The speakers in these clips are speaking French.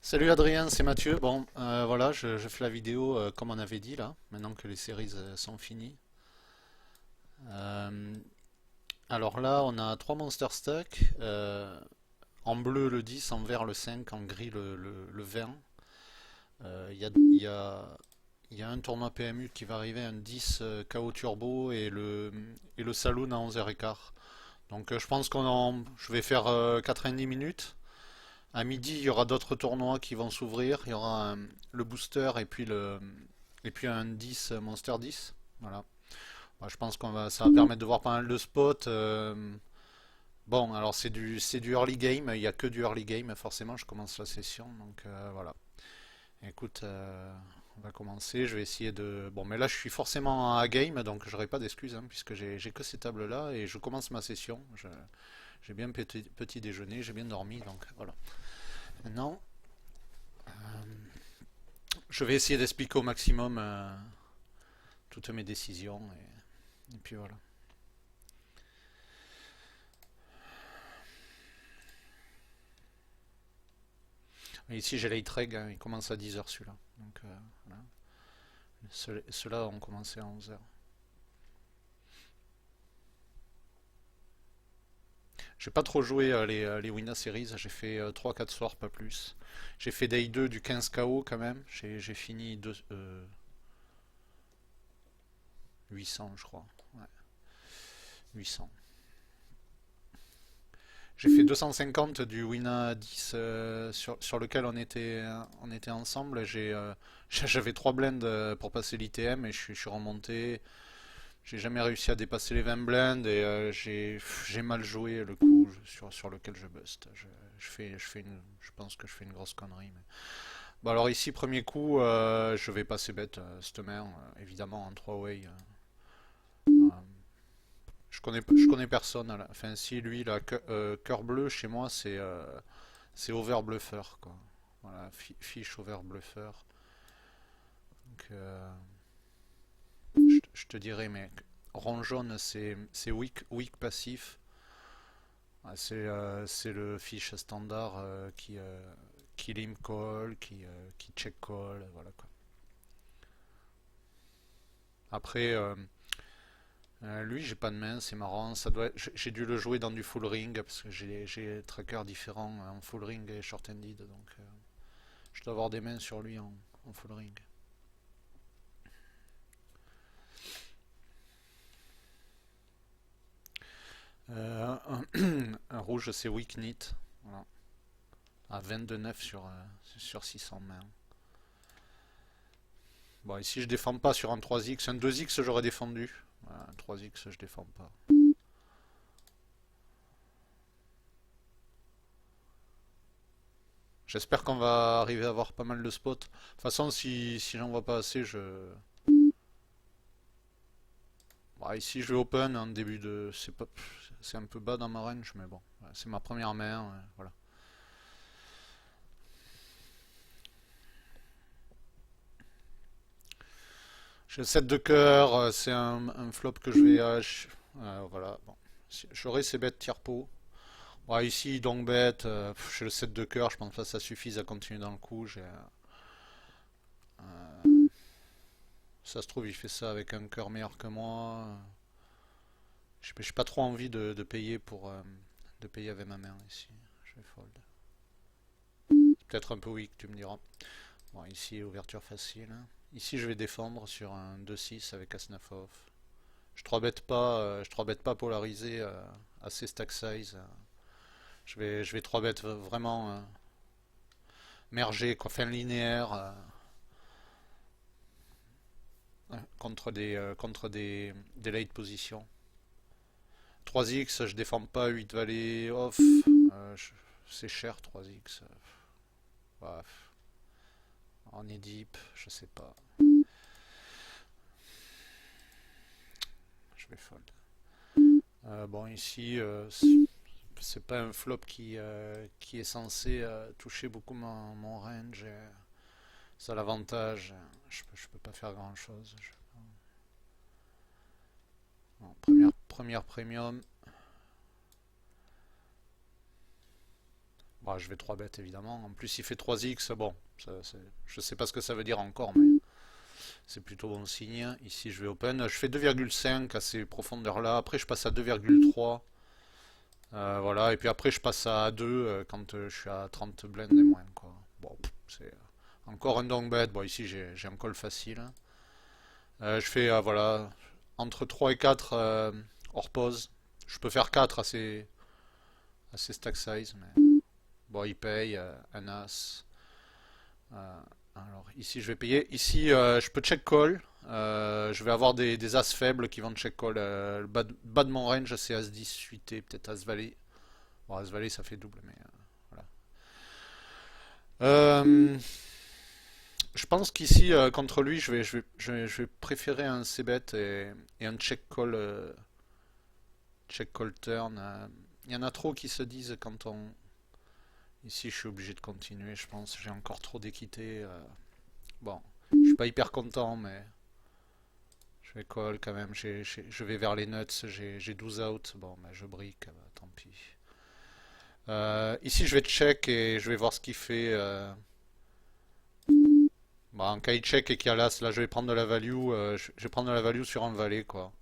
Salut Adrien, c'est Mathieu. Bon, voilà, je fais la vidéo comme on avait dit là, maintenant que les séries sont finies. Euh, alors là, on a trois Monster Stack. En bleu le 10, en vert le 5, en gris le 20. Il y a un tournoi PMU qui va arriver, un 10 KO Turbo et le Saloon à 11h15. Donc je pense je vais faire 90 minutes. À midi, il y aura d'autres tournois qui vont s'ouvrir. Il y aura le booster et puis un 10 Monster 10. Voilà. Moi, je pense ça va permettre de voir pas mal de spots. Bon, alors c'est du early game. Il n'y a que du early game. Forcément, je commence la session. Donc voilà. Écoute, on va commencer. Je vais essayer de. Bon, mais là, je suis forcément à game, donc j'aurai pas d'excuses, hein, puisque j'ai que ces tables-là et je commence ma session. J'ai bien petit déjeuner, j'ai bien dormi, donc voilà. Maintenant, je vais essayer d'expliquer au maximum toutes mes décisions et puis voilà. Et ici j'ai l'Eitreg, hein, il commence à 10h celui-là. Donc voilà. Ceux-là ont commencé à 11h. J'ai pas trop joué les Winna Series, j'ai fait 3-4 soirs, pas plus. J'ai fait Day 2 du 15 KO quand même, j'ai fini 800 je crois. Ouais, 800. J'ai fait 250 du Wina 10 sur lequel on était ensemble. J'avais 3 blends pour passer l'ITM et je suis remonté. J'ai jamais réussi à dépasser les 20 blends et j'ai mal joué le coup sur lequel je bust. Je pense que je fais une grosse connerie. Bon, alors ici, premier coup, je vais passer bête cette main, évidemment en 3 way. Je connais personne. Enfin, si lui, là, cœur bleu, chez moi, c'est overbluffeur, quoi. Voilà, fiche overbluffeur. Donc, je te dirais, mais rond jaune, c'est weak passif. Ah, c'est le fiche standard qui lim call, qui check call, voilà quoi. Après, lui, j'ai pas de main, c'est marrant. J'ai dû le jouer dans du full ring parce que j'ai tracker différents en full ring et short-handed, donc je dois avoir des mains sur lui en full ring. Un rouge, c'est weak knit, voilà, à 22,9 sur 600 mains. Bon, ici, je défends pas sur un 3x. Un 2x, j'aurais défendu. Voilà, un 3x, je défends pas. J'espère qu'on va arriver à avoir pas mal de spots. De toute façon, si j'en vois pas assez, Bon, ici, je vais open en début de. C'est un peu bas dans ma range, mais bon. Ouais, c'est ma première main, voilà. J'ai le 7 de cœur, c'est un flop que je vais. Voilà, bon. J'aurai ces bêtes tiers-pot. Ouais, ici, donc bête, j'ai le 7 de cœur, je pense pas que ça suffise à continuer dans le coup. Ça se trouve, il fait ça avec un cœur meilleur que moi. J'ai pas trop envie de payer avec ma main ici. Je vais fold. C'est peut-être un peu weak, tu me diras. Bon, ici, ouverture facile. Ici, je vais défendre sur un 2-6 avec As-9 off. Je 3 bet pas polarisé assez stack size. Je vais 3 bet vraiment merger, quoi, fin linéaire contre des late positions. 3x, je défends pas, 8 valet off. C'est cher 3x. Ouais, en est deep, je sais pas. Je vais fold. Bon, ici, c'est pas un flop qui est censé toucher beaucoup mon range. Ça a l'avantage. Je peux pas faire grand chose. Bon, première premium. Bah, je vais 3 bêtes évidemment. En plus, il fait 3x. Bon, je sais pas ce que ça veut dire encore, mais c'est plutôt bon signe. Ici, je vais open. Je fais 2,5 à ces profondeurs-là. Après, je passe à 2,3. Voilà. Et puis après, je passe à 2 quand je suis à 30 blends et moins, quoi. Bon, c'est encore un long bet. Bon, ici, j'ai un call facile. Je fais, voilà, entre 3 et 4 hors pause. Je peux faire 4 à ces stack size, mais bon, il paye un as. Euh, alors ici je vais payer. Ici je peux check call. Je vais avoir des as faibles qui vont check call. Le bas de mon range c'est as 10 suité, peut-être as valet. Bon, as valet ça fait double, mais voilà. Euh, je pense qu'ici contre lui je vais préférer un c-bet et un check call turn. Il y en a trop qui se disent quand on. Ici je suis obligé de continuer, je pense. J'ai encore trop d'équité. Bon, je suis pas hyper content, mais je vais call quand même. Je vais vers les nuts. J'ai 12 out. Bon, bah, je brique. Bah, tant pis. Ici, je vais check et je vais voir ce qu'il fait. Bah, en cas il check et qu'il y a l'as, là, je vais prendre de la value. Je vais prendre de la value sur un valet, quoi.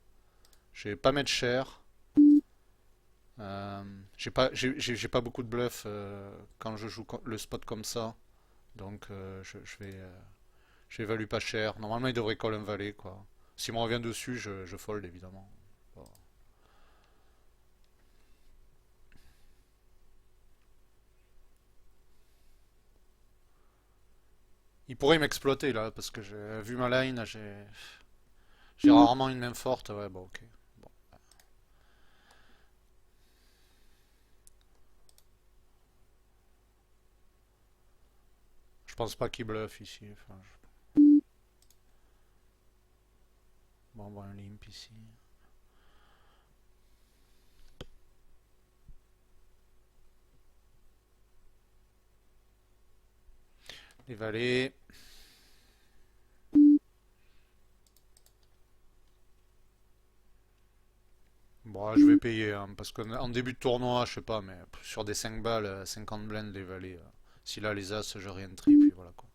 Je vais pas mettre cher. Euh, j'ai pas beaucoup de bluff quand je joue le spot comme ça. Donc, j'évalue pas cher. Normalement, il devrait call un valet, quoi. S'il me revient dessus, je fold évidemment. Bon. Il pourrait m'exploiter là, parce que j'ai vu ma line, j'ai rarement une main forte. Ouais, bon, ok. Bon. Je pense pas qu'il bluffe ici. Enfin, bon, on voit un limp ici. Les valets. Bon, je vais payer, hein, parce qu'en début de tournoi, je sais pas, mais sur des 5 balles, 50 blends, les valets. Si là, les as, je rien trip, puis voilà quoi.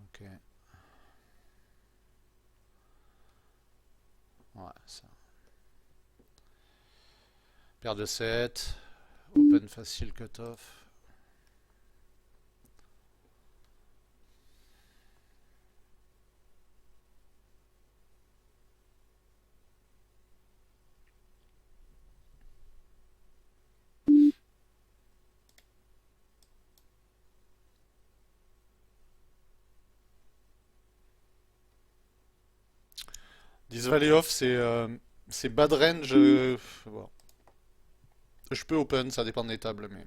Ok. Ouais, ça. Paire de 7. Open facile cutoff. 10 valets off, c'est bad range. Bon. Je peux open, ça dépend des tables, mais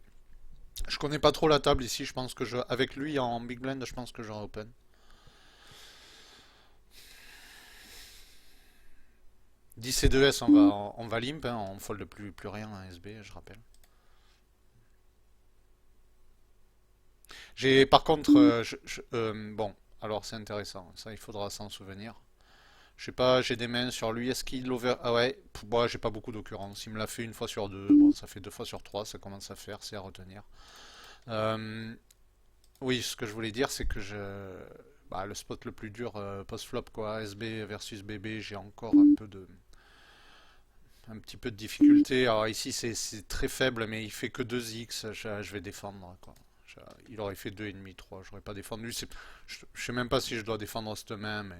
je connais pas trop la table ici. Je pense que avec lui en big blind, je pense que j'aurai open. 10 et 2S, on va limp, hein, on fold plus rien à SB, je rappelle. J'ai par contre, bon, alors c'est intéressant, ça il faudra s'en souvenir. Je sais pas, j'ai des mains sur lui, est-ce qu'il over. Ah ouais, moi j'ai pas beaucoup d'occurrence. Il me l'a fait une fois sur deux, bon, ça fait deux fois sur trois, ça commence à faire, c'est à retenir. Euh, oui, ce que je voulais dire, c'est que bah, le spot le plus dur post-flop, quoi, SB versus BB, j'ai encore un petit peu de difficulté. Alors ici c'est très faible, mais il fait que 2x, je vais défendre, quoi. Il aurait fait 2,5, 3, j'aurais pas défendu. Je sais même pas si je dois défendre cette main, mais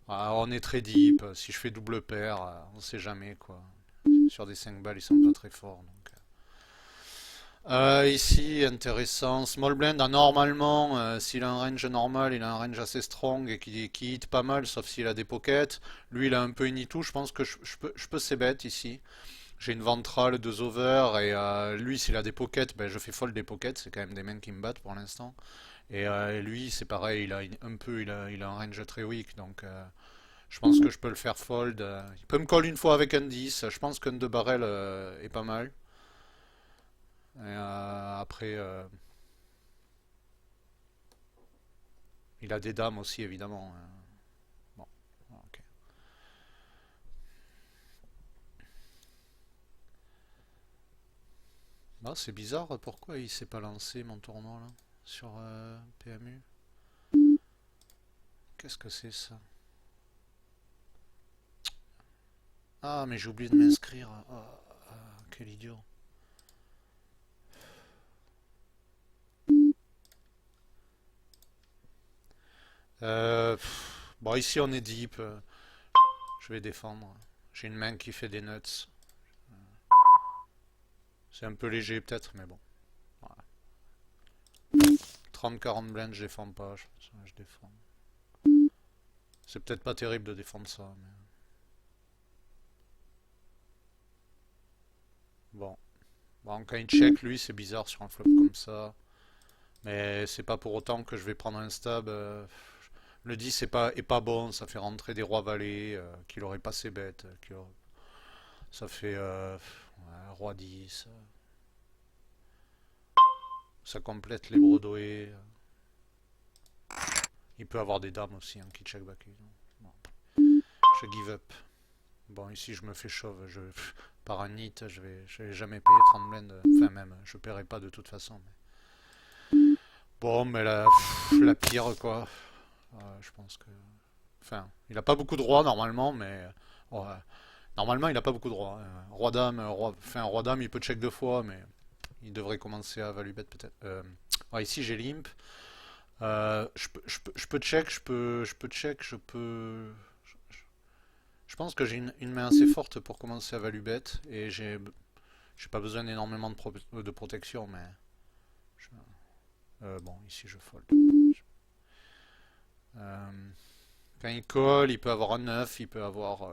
on est très deep. Si je fais double paire, on sait jamais, quoi. Sur des 5 balles, ils sont pas très forts. Donc. Ici, intéressant. Small blind, normalement, s'il a un range normal, il a un range assez strong et qui hit pas mal, sauf s'il a des pockets. Lui, il a un peu ini tout. Je pense que je peux c-bet ici. J'ai une ventrale, deux over, et lui, s'il a des pockets, ben, je fais fold des pockets. C'est quand même des mains qui me battent pour l'instant. Et lui, c'est pareil, il a un range très weak, donc je pense que je peux le faire fold. Il peut me call une fois avec un 10. Je pense qu'un 2 barrel est pas mal. Et, après, il a des dames aussi, évidemment. Bon, ok. Bah, c'est bizarre, pourquoi il s'est pas lancé mon tournoi là sur PMU? Qu'est-ce que c'est ça? Ah, mais j'ai oublié de m'inscrire. Quel idiot. Bon, ici on est deep. Je vais défendre. J'ai une main qui fait des nuts. C'est un peu léger peut-être, mais bon. Voilà. 30-40 blindes, je défends pas. Je défends. C'est peut-être pas terrible de défendre ça, mais bon. Bon, quand il check, lui, c'est bizarre sur un flop comme ça. Mais c'est pas pour autant que je vais prendre un stab. Le 10 est pas bon, ça fait rentrer des rois valets qu'il aurait pas ses bêtes. Ça fait ouais, roi 10. Ça complète les brodoés. Il peut avoir des dames aussi hein, qui check back. Bon. Je give up. Bon, ici je me fais chauve. Par un hit, je vais jamais payer 30 blindes. Enfin, même, je paierai pas de toute façon. Bon, mais la pire, quoi. Je pense que. Enfin, il a pas beaucoup de rois normalement, mais. Ouais. Normalement, il a pas beaucoup de rois. Roi-dame, enfin, roi-dame, il peut check deux fois, mais il devrait commencer à value bet peut-être. Ouais, ici j'ai limp. Je peux check, je peux check, je pense que j'ai une main assez forte pour commencer à value bet et j'ai pas besoin d'énormément de protection, mais je- bon, ici je fold. Euh, Quand il colle, il peut avoir un 9, il peut avoir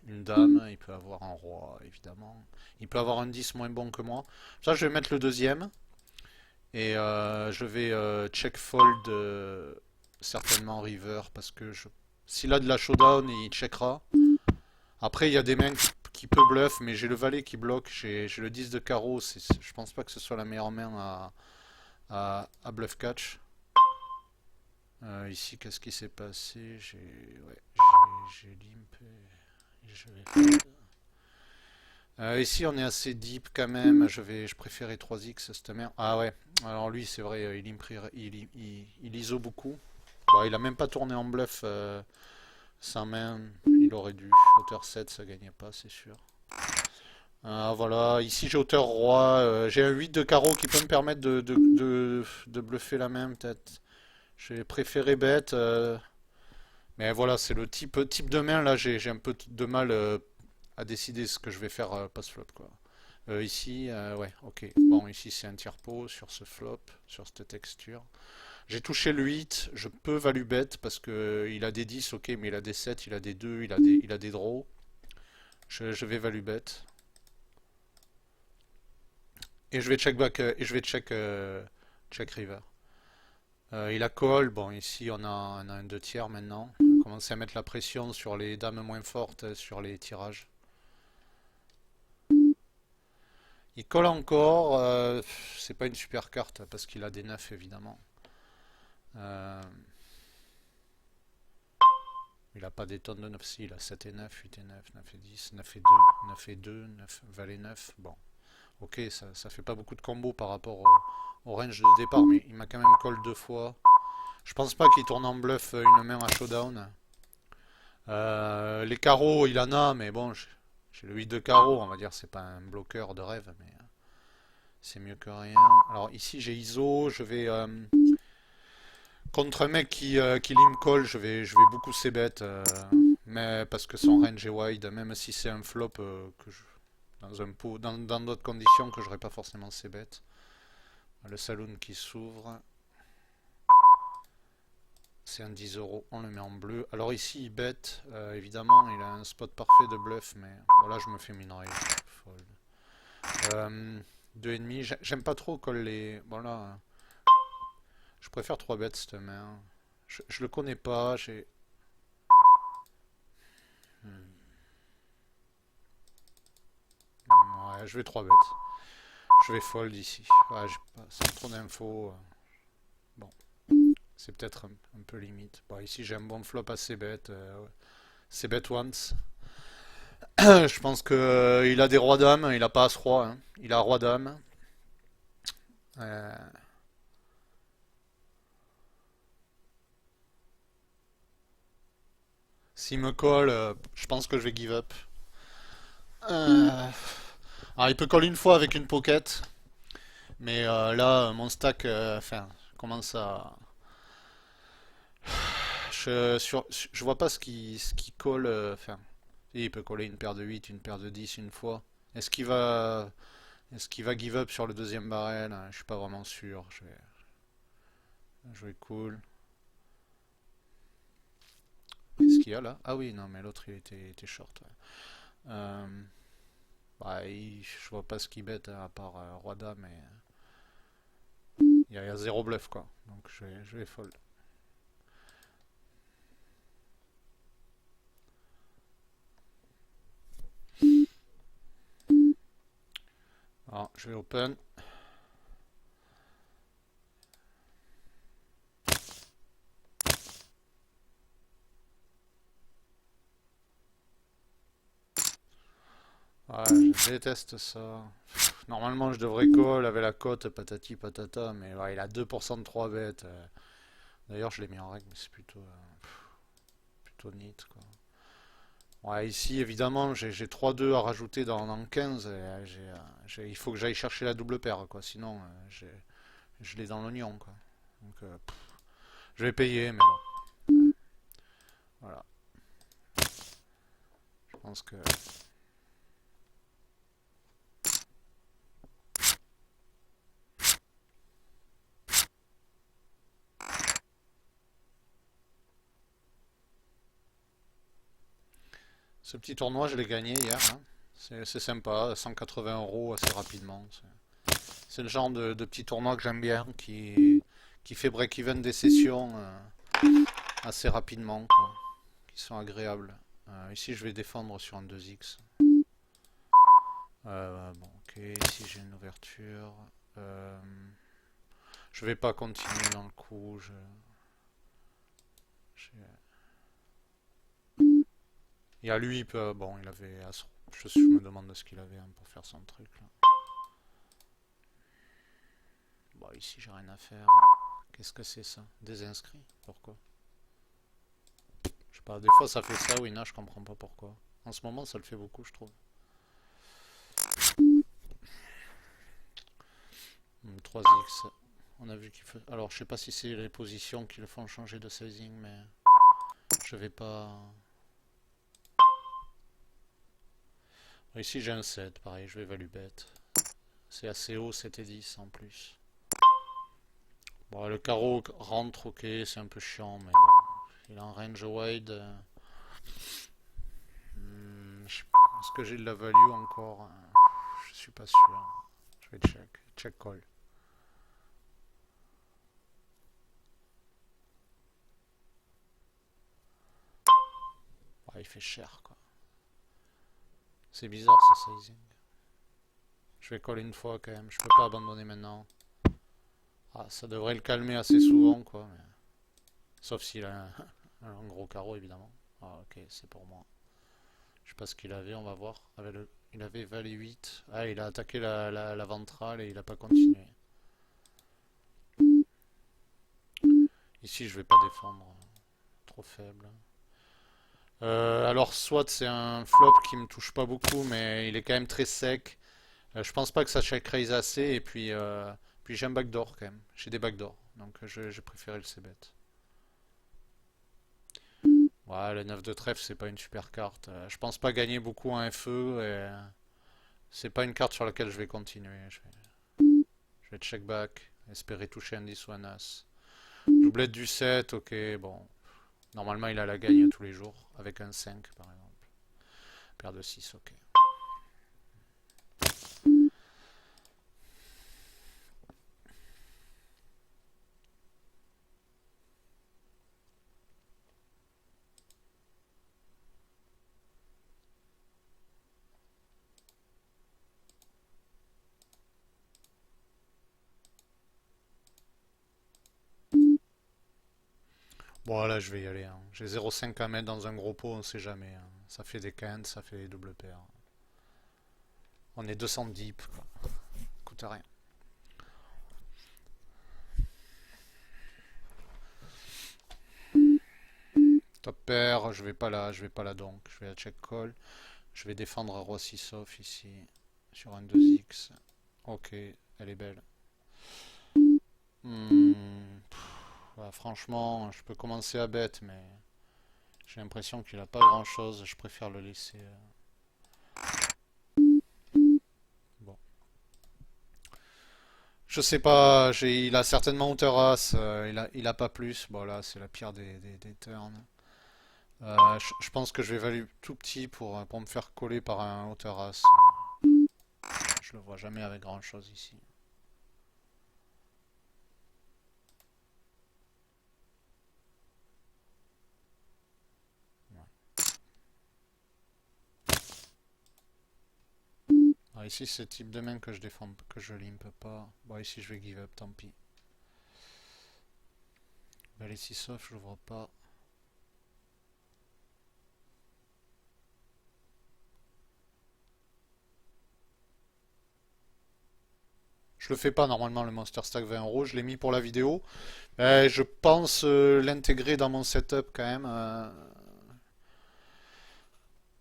une dame, il peut avoir un roi, évidemment. Il peut avoir un 10 moins bon que moi. Ça, je vais mettre le deuxième. Et je vais check fold certainement river parce que s'il a de la showdown, il checkera. Après, il y a des mains qui peut bluff, mais j'ai le valet qui bloque. J'ai le 10 de carreau. Je pense pas que ce soit la meilleure main à bluff catch. Ici, qu'est-ce qui s'est passé? Ouais, j'ai limp. Je vais... Ici, on est assez deep quand même. Je préférais 3x cette merde. Ah ouais. Alors lui, c'est vrai, il ISO beaucoup. Bon, il a même pas tourné en bluff sa main. Il aurait dû. Hauteur 7, ça gagnait pas, c'est sûr. Voilà. Ici, j'ai hauteur roi. J'ai un 8 de carreau qui peut me permettre de bluffer la main, peut-être. J'ai préféré bet. Mais voilà, c'est le type de main. Là, j'ai un peu de mal à décider ce que je vais faire post-flop, quoi. Ici, ouais, ok. Bon, ici c'est un tiers-pot sur ce flop, sur cette texture. J'ai touché le 8, je peux value bet parce que il a des 10, ok, mais il a des 7, il a des 2, il a des draws. Je vais value bet. Et je vais check back, et je vais check river. Il a call, bon, ici on a un 2 tiers maintenant. On commence à mettre la pression sur les dames moins fortes, sur les tirages. Il colle encore, c'est pas une super carte parce qu'il a des 9 évidemment. Euh, il a pas des tonnes de 9 si, il a 7 et 9, 8 et 9, 9 et 10, 9 et 2, 9 et 2, 9, valet 9. Bon, ok, ça fait pas beaucoup de combos par rapport au range de départ, mais il m'a quand même call deux fois. Je pense pas qu'il tourne en bluff une main à showdown. Les carreaux, il en a, mais bon, j'ai le 8 de carreau, on va dire, c'est pas un bloqueur de rêve, mais c'est mieux que rien. Alors ici j'ai ISO, je vais contre un mec qui lim call, je vais beaucoup c bet, mais parce que son range est wide, même si c'est un flop dans un pot, dans d'autres conditions que j'aurais pas forcément c bet. Le saloon qui s'ouvre, c'est un 10 euros, on le met en bleu. Alors ici il bet, évidemment il a un spot parfait de bluff, mais voilà je me fais minerai. Fold. 2,5, j'aime pas trop call les... Voilà. Je préfère 3 bêtes cette main. Je le connais pas, j'ai... Hmm. Ouais, je vais 3 bêtes. Je vais fold ici. Ouais, j'ai pas sans trop d'infos. Bon, c'est peut-être un peu limite. Bon, ici j'ai un bon flop assez bête. C'est bet once. Je pense que il a des rois dames, il a pas as roi. Hein. Il a roi dame. Euh, S'il me colle, je pense que je vais give up. Euh, il peut coller une fois avec une pocket, mais là, mon stack, enfin, commence à. Je vois pas ce qui colle. Enfin, si, il peut coller une paire de 8, une paire de 10 une fois. Est-ce qu'il va, est-ce qu'il va give up sur le deuxième barrel? Je suis pas vraiment sûr. Je vais jouer cool. Qu'est-ce qu'il y a là? Ah oui, non, mais l'autre il était short. Ouais. Euh, je vois pas ce qu'il bête hein, à part Roi Dame, mais il y a zéro bluff quoi. Donc je vais fold. Alors, je vais open. Ouais, je déteste ça. Normalement, je devrais call avec la cote patati patata, mais ouais, il a 2% de 3 bêtes. D'ailleurs, je l'ai mis en règle, mais c'est plutôt neat quoi. Ouais, ici, évidemment, j'ai 3-2 à rajouter dans 15. Et, il faut que j'aille chercher la double paire, quoi. Sinon, je l'ai dans l'oignon, quoi. Donc, je vais payer, mais bon. Voilà. Je pense que ce petit tournoi, je l'ai gagné hier, hein. C'est sympa, 180 euros assez rapidement. C'est le genre de petit tournoi que j'aime bien, qui fait break-even des sessions assez rapidement, quoi, qui sont agréables. Ici, je vais défendre sur un 2x. Bon, ok, ici j'ai une ouverture. Euh, je vais pas continuer dans le coup. J'ai- Il y a lui, bon, il avait. Je me demande ce qu'il avait hein, pour faire son truc là. Bon, ici j'ai rien à faire. Qu'est-ce que c'est ça? Des inscrits? Pourquoi? Je sais pas, des fois ça fait ça, oui, non, je comprends pas pourquoi. En ce moment, ça le fait beaucoup, je trouve. 3x. On a vu qu'il fait. Alors, je sais pas si c'est les positions qui le font changer de sizing, mais je vais pas. Ici, j'ai un 7, pareil, je vais value bet. C'est assez haut, 7 et 10 en plus. Bon, le carreau rentre, ok, c'est un peu chiant, mais bon. Il est en range wide. Est-ce que j'ai de la value encore? Je suis pas sûr. Je vais check. Check call. Il fait cher, quoi. C'est bizarre ce sizing. Je vais call une fois quand même. Je peux pas abandonner maintenant. Ça devrait le calmer assez souvent, quoi. Sauf s'il a un gros carreau, évidemment. Ok, c'est pour moi. Je sais pas ce qu'il avait, on va voir. Il avait valet 8. Il a attaqué la ventrale et il a pas continué. Ici, je vais pas défendre. Trop faible. Alors, soit c'est un flop qui me touche pas beaucoup, mais il est quand même très sec. Je pense pas que ça check raise assez. Et puis j'ai un backdoor quand même. J'ai des backdoors. Donc, j'ai préféré le c-bet. Ouais, le 9 de trèfle, c'est pas une super carte. Je pense pas gagner beaucoup en FE. Et c'est pas une carte sur laquelle je vais continuer. Je vais check back. Espérer toucher un 10 ou un as. Doublette du 7, ok, bon. Normalement, il a la gagne tous les jours. Avec un 5, par exemple. Paire de 6, ok. Bon, là, je vais y aller, hein. J'ai 0,5 à mettre dans un gros pot, on sait jamais, hein. Ça fait des quintes, ça fait des doubles paires. On est 200 deep, quoi. Coûte à rien. Top pair, je vais pas là donc. Je vais à check call. Je vais défendre roi 6 off ici. Sur un 2x. Ok, elle est belle. Ouais, franchement, je peux commencer à bet, mais j'ai l'impression qu'il a pas grand chose. Je préfère le laisser. Bon. Je sais pas, il a certainement hauteur as, il a pas plus. Bon là, c'est la pire des turns. Je pense que je vais valer tout petit pour me faire coller par un hauteur as. Je le vois jamais avec grand chose ici. Ouais. Alors ici, c'est le type de main que je défends, que je limpe pas. Bon, ici, je vais give up, tant pis. Valet 6 off, je l'ouvre pas. Je le fais pas normalement le Monster Stack 20 euros, je l'ai mis pour la vidéo. Je pense l'intégrer dans mon setup quand même.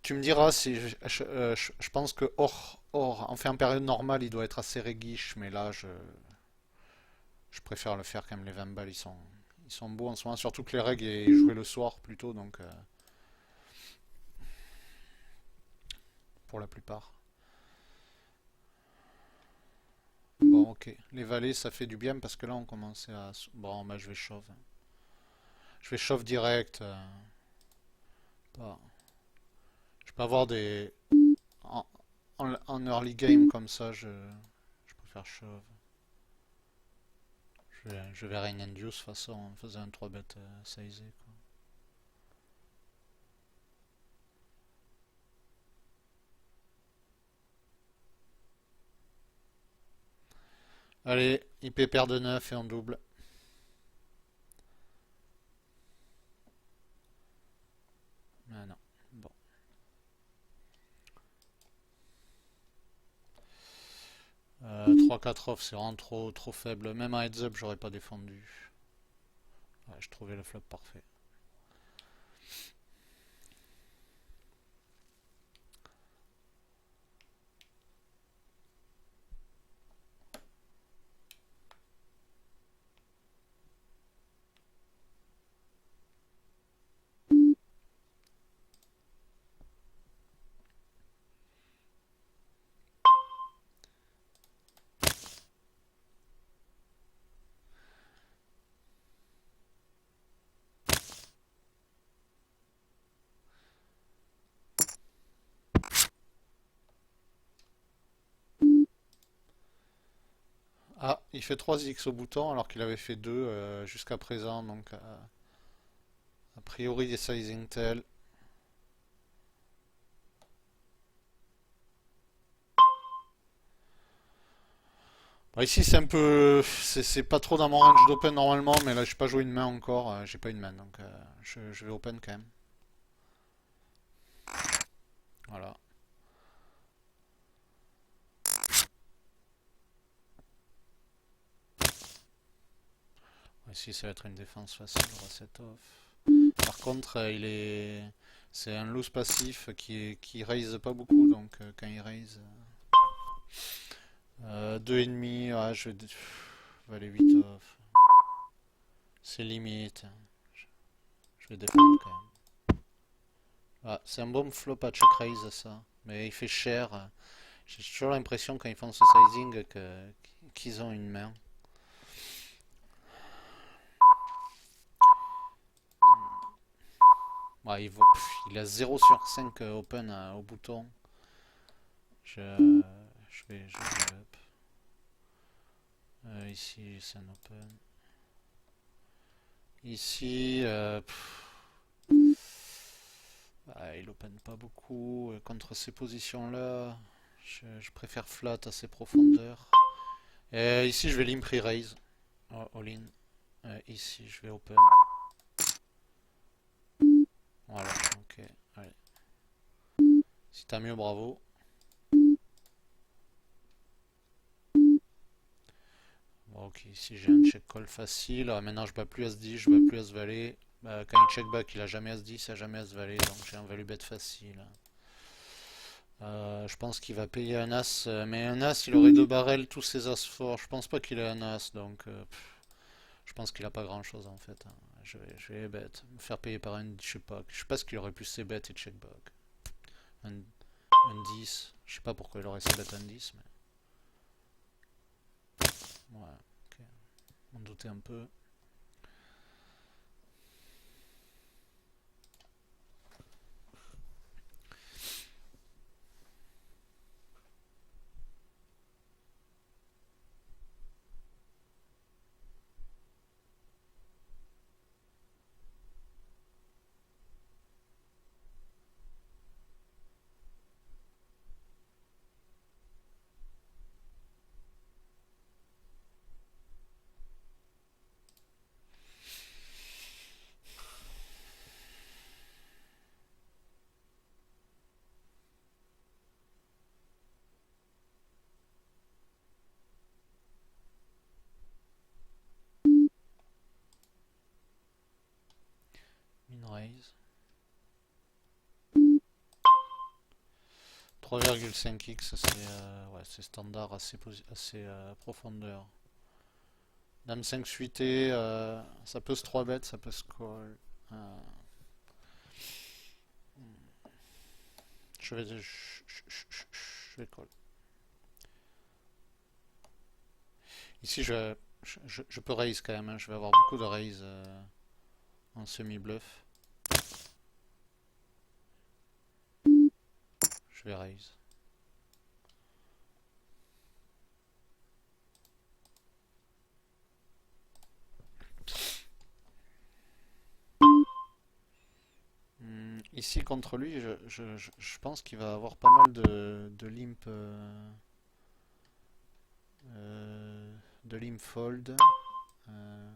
Tu me diras si je pense que enfin en période normale il doit être assez réguiche, mais là je préfère le faire quand même. Les 20 balles ils sont beaux en ce moment, surtout que les règles est joué le soir plutôt, donc pour la plupart. Bon ok, les valets ça fait du bien parce que là on commençait à... Bon bah je vais shove. Je vais shove direct. Pas- Je peux avoir des... En, en early game comme ça, je préfère shove. Je vais rain induce de toute façon en faisant un 3 bet sizé, quoi. Allez, IP paire de 9 et on double. Ah non, bon. 3-4 off, c'est vraiment trop faible. Même un heads up, j'aurais pas défendu. Ouais, je trouvais le flop parfait. Ah, il fait 3x au bouton alors qu'il avait fait 2 jusqu'à présent. Donc, a priori, des sizing tel. Bon, ici, c'est un peu. C'est pas trop dans mon range d'open normalement, mais là, j'ai pas joué une main encore. J'ai pas une main, donc je vais open quand même. Voilà. Ici, ça va être une défense facile, roi 7 off. Par contre, c'est un loose passif qui raise pas beaucoup, donc quand il raise 2,5, je vais valer 8 off. C'est limite. Je vais défendre quand même. Ah, c'est un bon flop à check raise ça, mais il fait cher. J'ai toujours l'impression quand ils font ce sizing qu'ils ont une main. Ouais, il a 0 sur 5 open au bouton. Je vais up. Ici, c'est un open. Ici, il open pas beaucoup. Contre ces positions-là, je préfère flat à ces profondeurs. Ici, je vais limp pre-raise. All in. Ici, je vais open. Voilà, ok. Allez. Si t'as mieux, bravo. Bon, ok, ici j'ai un check call facile. Maintenant, je bats plus As-10, je bats plus As-Valet. Bah, quand il check back, il a jamais As-10, il a jamais As-Valet, donc j'ai un value bet facile. Je pense qu'il va payer un As, mais un As, il aurait deux barrels, tous ses As forts. Je pense pas qu'il ait un As, donc je pense qu'il a pas grand chose en fait, hein. Je vais bet, me faire payer par un, je sais pas ce qu'il aurait plus ses bêtes et check back. Un, un 10, je sais pas pourquoi il aurait ses bêtes un 10, mais ouais, ok, on doutait un peu. Min raise. 3,5x, ouais, c'est standard, assez profondeur. Dame 5 suité, ça peut se 3 bet, ça peut se call. Euh, je vais, je vais call. Ici, je peux raise quand même, hein. Je vais avoir beaucoup de raise en semi-bluff. Je vais raise. Ici, contre lui, je pense qu'il va avoir pas mal de limp. De limp fold. Euh,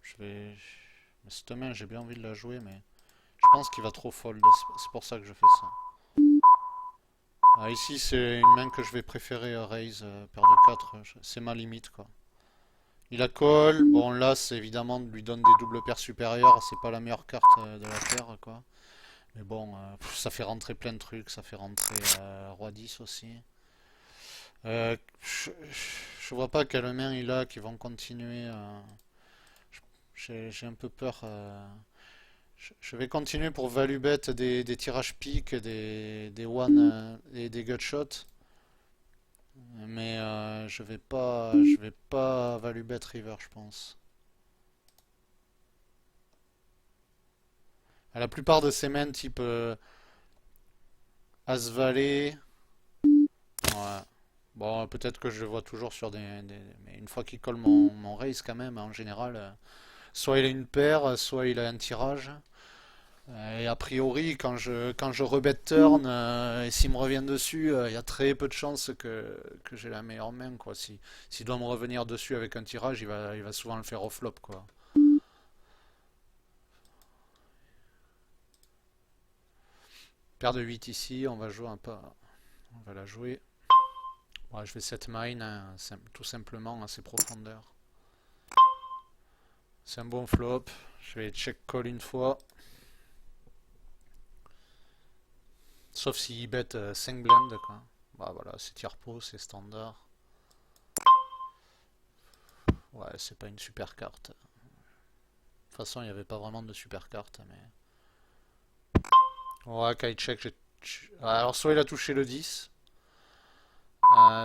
je vais. Cette main, j'ai bien envie de la jouer, mais je pense qu'il va trop fold. C'est pour ça que je fais ça. Ah, ici, c'est une main que je vais préférer à raise, paire de 4. C'est ma limite, quoi. Il a call. Bon, là, c'est évidemment lui donne des doubles paires supérieures. C'est pas la meilleure carte de la paire, quoi. Mais bon, ça fait rentrer plein de trucs. Ça fait rentrer Roi 10 aussi. Je vois pas quelle main il a qui vont continuer. J'ai un peu peur. Je vais continuer pour value bet des tirages piques, des one et des gutshots. Mais je vais pas value bet river, je pense. À la plupart de ces mains type As Valet, ouais. Bon, peut-être que je le vois toujours sur mais une fois qu'il colle mon raise quand même, en général, soit il a une paire, soit il a un tirage. Et a priori, quand je rebet turn, et s'il me revient dessus, il y a très peu de chances que j'ai la meilleure main, quoi. S'il doit me revenir dessus avec un tirage, il va souvent le faire au flop, quoi. Paire de 8 ici, on va jouer un peu. On va la jouer. Ouais, je vais set mine, hein, tout simplement à ses profondeurs. C'est un bon flop. Je vais check call une fois. Sauf s'il bet 5 blindes, quoi. Bah voilà, c'est tiers pot, c'est standard. Ouais, c'est pas une super carte. De toute façon, il n'y avait pas vraiment de super carte, mais. Ouais, Kai check. Alors, soit il a touché le 10,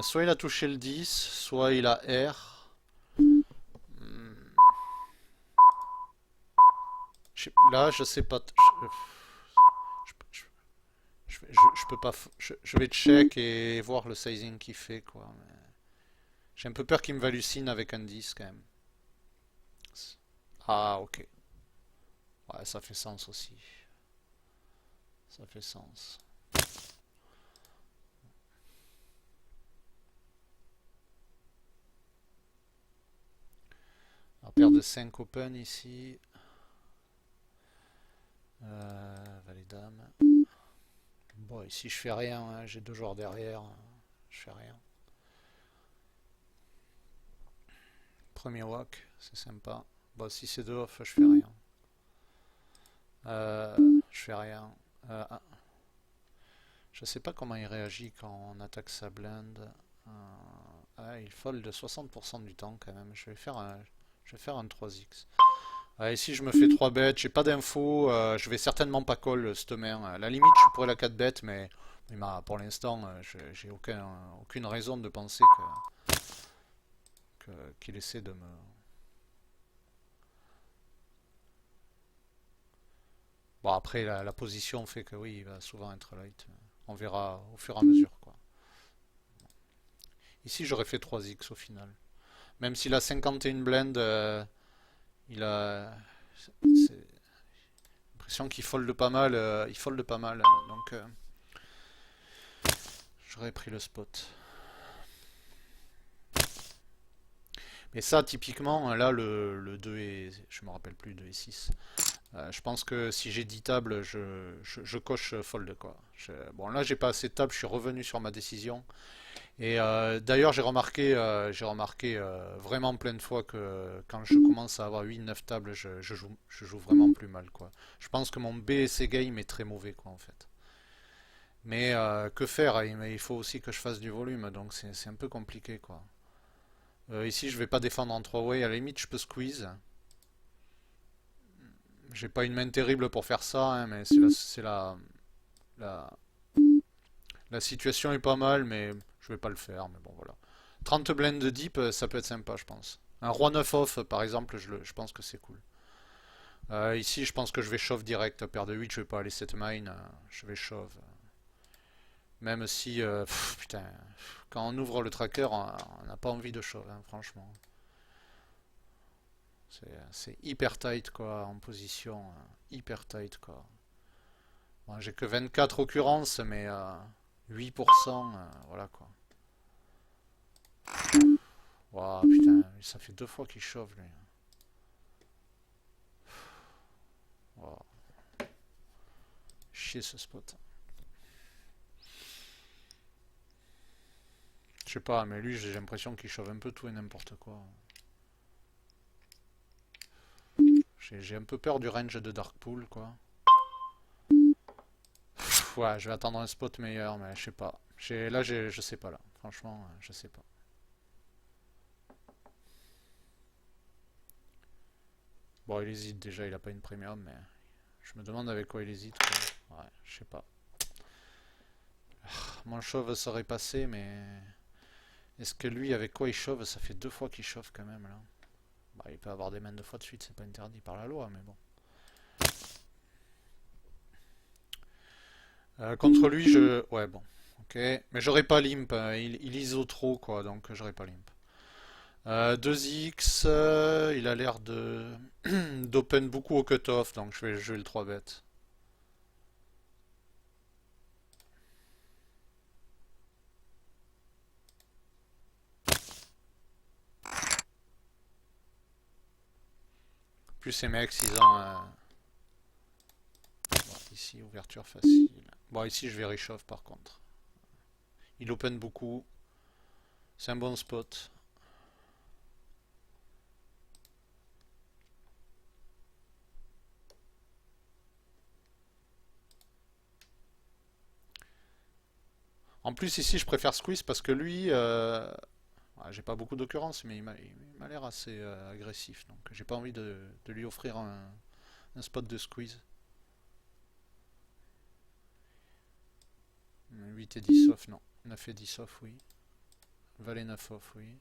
soit il a touché le 10, soit il a R. Hmm, Là, je sais pas. Je peux pas. Je vais check et voir le sizing qu'il fait, quoi. Mais j'ai un peu peur qu'il me hallucine avec un 10 quand même. Ah, ok. Ouais, ça fait sens aussi. Ça fait sens. Alors, paire de 5 open ici. Valet dame. Bon, ici je fais rien, hein. J'ai deux joueurs derrière. Je fais rien. premier whack, c'est sympa. Bon, si c'est 2 off, je fais rien. Je fais rien. Ah, je sais pas comment il réagit quand on attaque sa blinde. Ah, il fold 60% du temps quand même. Je vais faire un 3x. Ah, ici, je me fais 3 bêtes. J'ai pas d'infos. Je vais certainement pas call cette main. À la limite, je pourrais la 4 bêtes, mais pour l'instant, j'ai aucune raison de penser qu'il essaie de me. Bon, après, la position fait que oui, il va souvent être light. On verra au fur et à mesure, quoi. Ici, j'aurais fait 3x au final. Même s'il a 51 blend, il a. C'est l'impression qu'il fold pas mal. Il fold pas mal. Donc, j'aurais pris le spot. Mais ça, typiquement, là, le 2 et. Je me rappelle plus, 2 et 6. Je pense que si j'ai 10 tables, je coche fold, quoi. Bon, là, j'ai pas assez de tables, je suis revenu sur ma décision. Et d'ailleurs, j'ai remarqué vraiment plein de fois que quand je commence à avoir 8-9 tables, je joue vraiment plus mal, quoi. Je pense que mon BSC game est très mauvais, quoi, en fait. Mais que faire? Il faut aussi que je fasse du volume, donc c'est un peu compliqué, quoi. Ici, je vais pas défendre en 3 way. À la limite, je peux squeeze. J'ai pas une main terrible pour faire ça, hein, mais la, la situation est pas mal, mais je vais pas le faire. Mais bon, voilà. 30 blinds de deep, ça peut être sympa, je pense. Un roi 9 off, par exemple, je pense que c'est cool. Ici, je pense que je vais shove direct. Paire de 8, je vais pas aller set mine. Je vais shove. Même si, putain, quand on ouvre le tracker, on n'a pas envie de shove, hein, franchement. C'est hyper tight, quoi, en position. Hyper tight, quoi. Bon, j'ai que 24 occurrences, mais 8%, voilà, quoi. Waouh, putain, ça fait 2 fois qu'il chauffe, lui. Wow. Chier ce spot. Je sais pas, mais lui, j'ai l'impression qu'il chauffe un peu tout et n'importe quoi. J'ai un peu peur du range de Darkpool, quoi. Ouais, je vais attendre un spot meilleur, mais je sais pas. Là, je sais pas, là. Franchement, je sais pas. Bon, il hésite déjà, il a pas une premium, mais je me demande avec quoi il hésite, quoi. Ouais, je sais pas. Mon chauve serait passé, mais est-ce que lui, avec quoi il chauffe? Ça fait 2 fois qu'il chauffe quand même, là. Bah, il peut avoir des mains 2 fois de suite, c'est pas interdit par la loi, mais bon. Contre lui, je. Ouais, bon. Ok. Mais j'aurais pas limp. Il ISO trop, quoi, donc j'aurais pas limp. 2x, il a l'air de d'open beaucoup au cutoff, donc je vais jouer le 3 bet. Plus ces mecs, ils ont. Bon, ici, ouverture facile. Bon, ici, je vais réchauffe par contre. Il open beaucoup. C'est un bon spot. En plus, ici, je préfère squeeze parce que lui, ouais, j'ai pas beaucoup d'occurrences, mais il m'a l'air assez agressif. Donc, j'ai pas envie de lui offrir un spot de squeeze. 8 et 10 off, non. 9 et 10 off, oui. Valet 9 off, oui.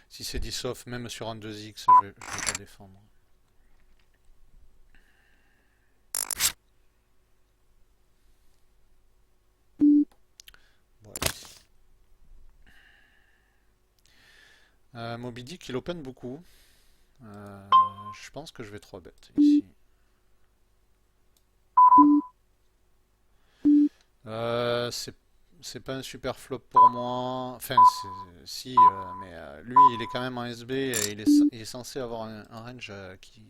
Si c'est 10 off, même sur un 2x, je vais pas défendre. Bon, Moby Dick, il open beaucoup. Je pense que je vais 3 bet ici. Euh, c'est c'est pas un super flop pour moi. Enfin, si, mais lui, il est quand même en SB et il est censé avoir un range qui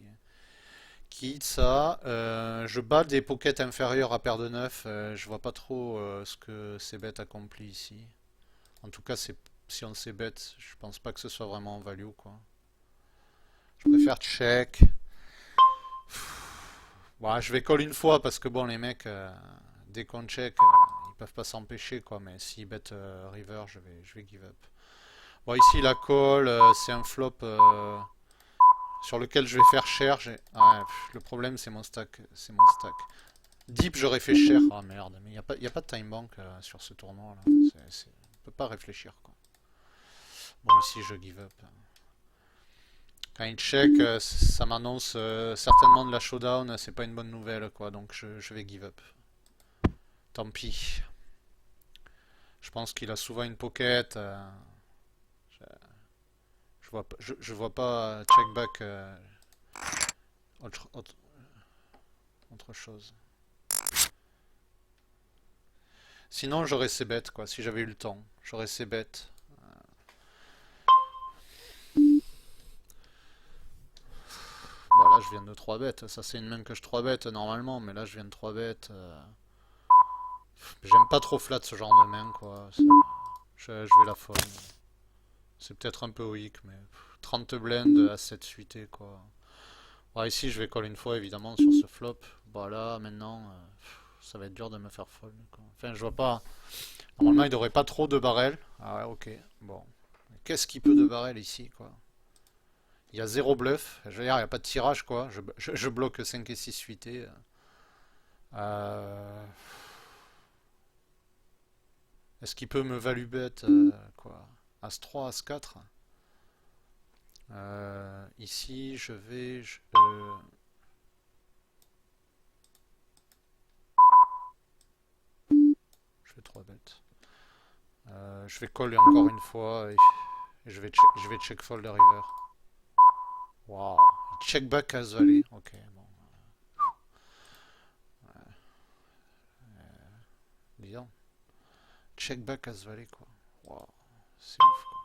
hit ça. Je bats des pockets inférieurs à paire de 9. Je vois pas trop ce que ces bêtes accomplit ici. En tout cas, si on sait bête, je pense pas que ce soit vraiment en value, quoi. Je préfère check. Bon, je vais call une fois parce que bon, les mecs, dès qu'on check, ils peuvent pas s'empêcher, quoi. Mais s'ils bet river, je vais give up. Bon, ici la call, c'est un flop sur lequel je vais faire cher. Le problème, c'est mon stack, c'est mon stack. Deep, j'aurais fait cher. Ah merde, mais y a pas de time bank sur ce tournoi là. On peut pas réfléchir, quoi. Bon, ici, je give up. Quand il check, ça m'annonce certainement de la showdown. C'est pas une bonne nouvelle, quoi. Donc je vais give up. Tant pis. Je pense qu'il a souvent une pocket. Je, je vois pas check back autre, autre, autre chose. Sinon, j'aurais ces bêtes, quoi. Si j'avais eu le temps, j'aurais ces bêtes. Bon, là, je viens de 3 bêtes. Ça, c'est une main que je 3 bêtes normalement. Mais là, je viens de 3 bêtes. J'aime pas trop flat ce genre de main, quoi. Je vais la fold. C'est peut-être un peu weak, mais 30 blend à 7 suité, quoi. Ouais, ici, je vais call une fois, évidemment, sur ce flop. Bah là, maintenant, ça va être dur de me faire fold, quoi. Enfin, je vois pas. Normalement, il devrait pas trop de barrel. Ah ouais, ok. Bon. Qu'est-ce qu'il peut de barrel ici, quoi? Il y a zéro bluff. Je veux dire, il n'y a pas de tirage, quoi. Je bloque 5 et 6 suités. Euh, Est-ce qu'il peut me value bet, quoi? As-3, As-4. Ici, je vais 3 bêtes. Je vais call encore une fois et je vais check fold the river. Waouh. Check back as valet. Ok, bon. Disons. Check back as valet, quoi. Waouh. C'est ouf, quoi.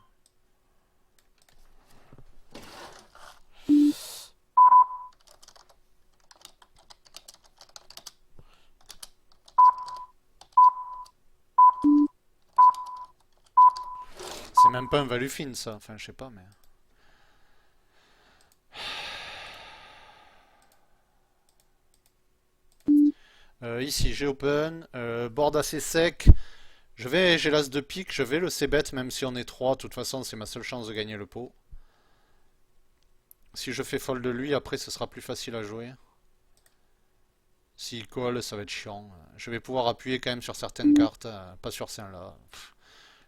C'est même pas un value fin, ça. Enfin, je sais pas, mais. Ici, j'ai open. Board assez sec. J'ai l'as de pique. Je vais le c-bet, même si on est 3. De toute façon, c'est ma seule chance de gagner le pot. Si je fais fold de lui, après, ce sera plus facile à jouer. S'il colle, ça va être chiant. Je vais pouvoir appuyer quand même sur certaines cartes, pas sur celle-là.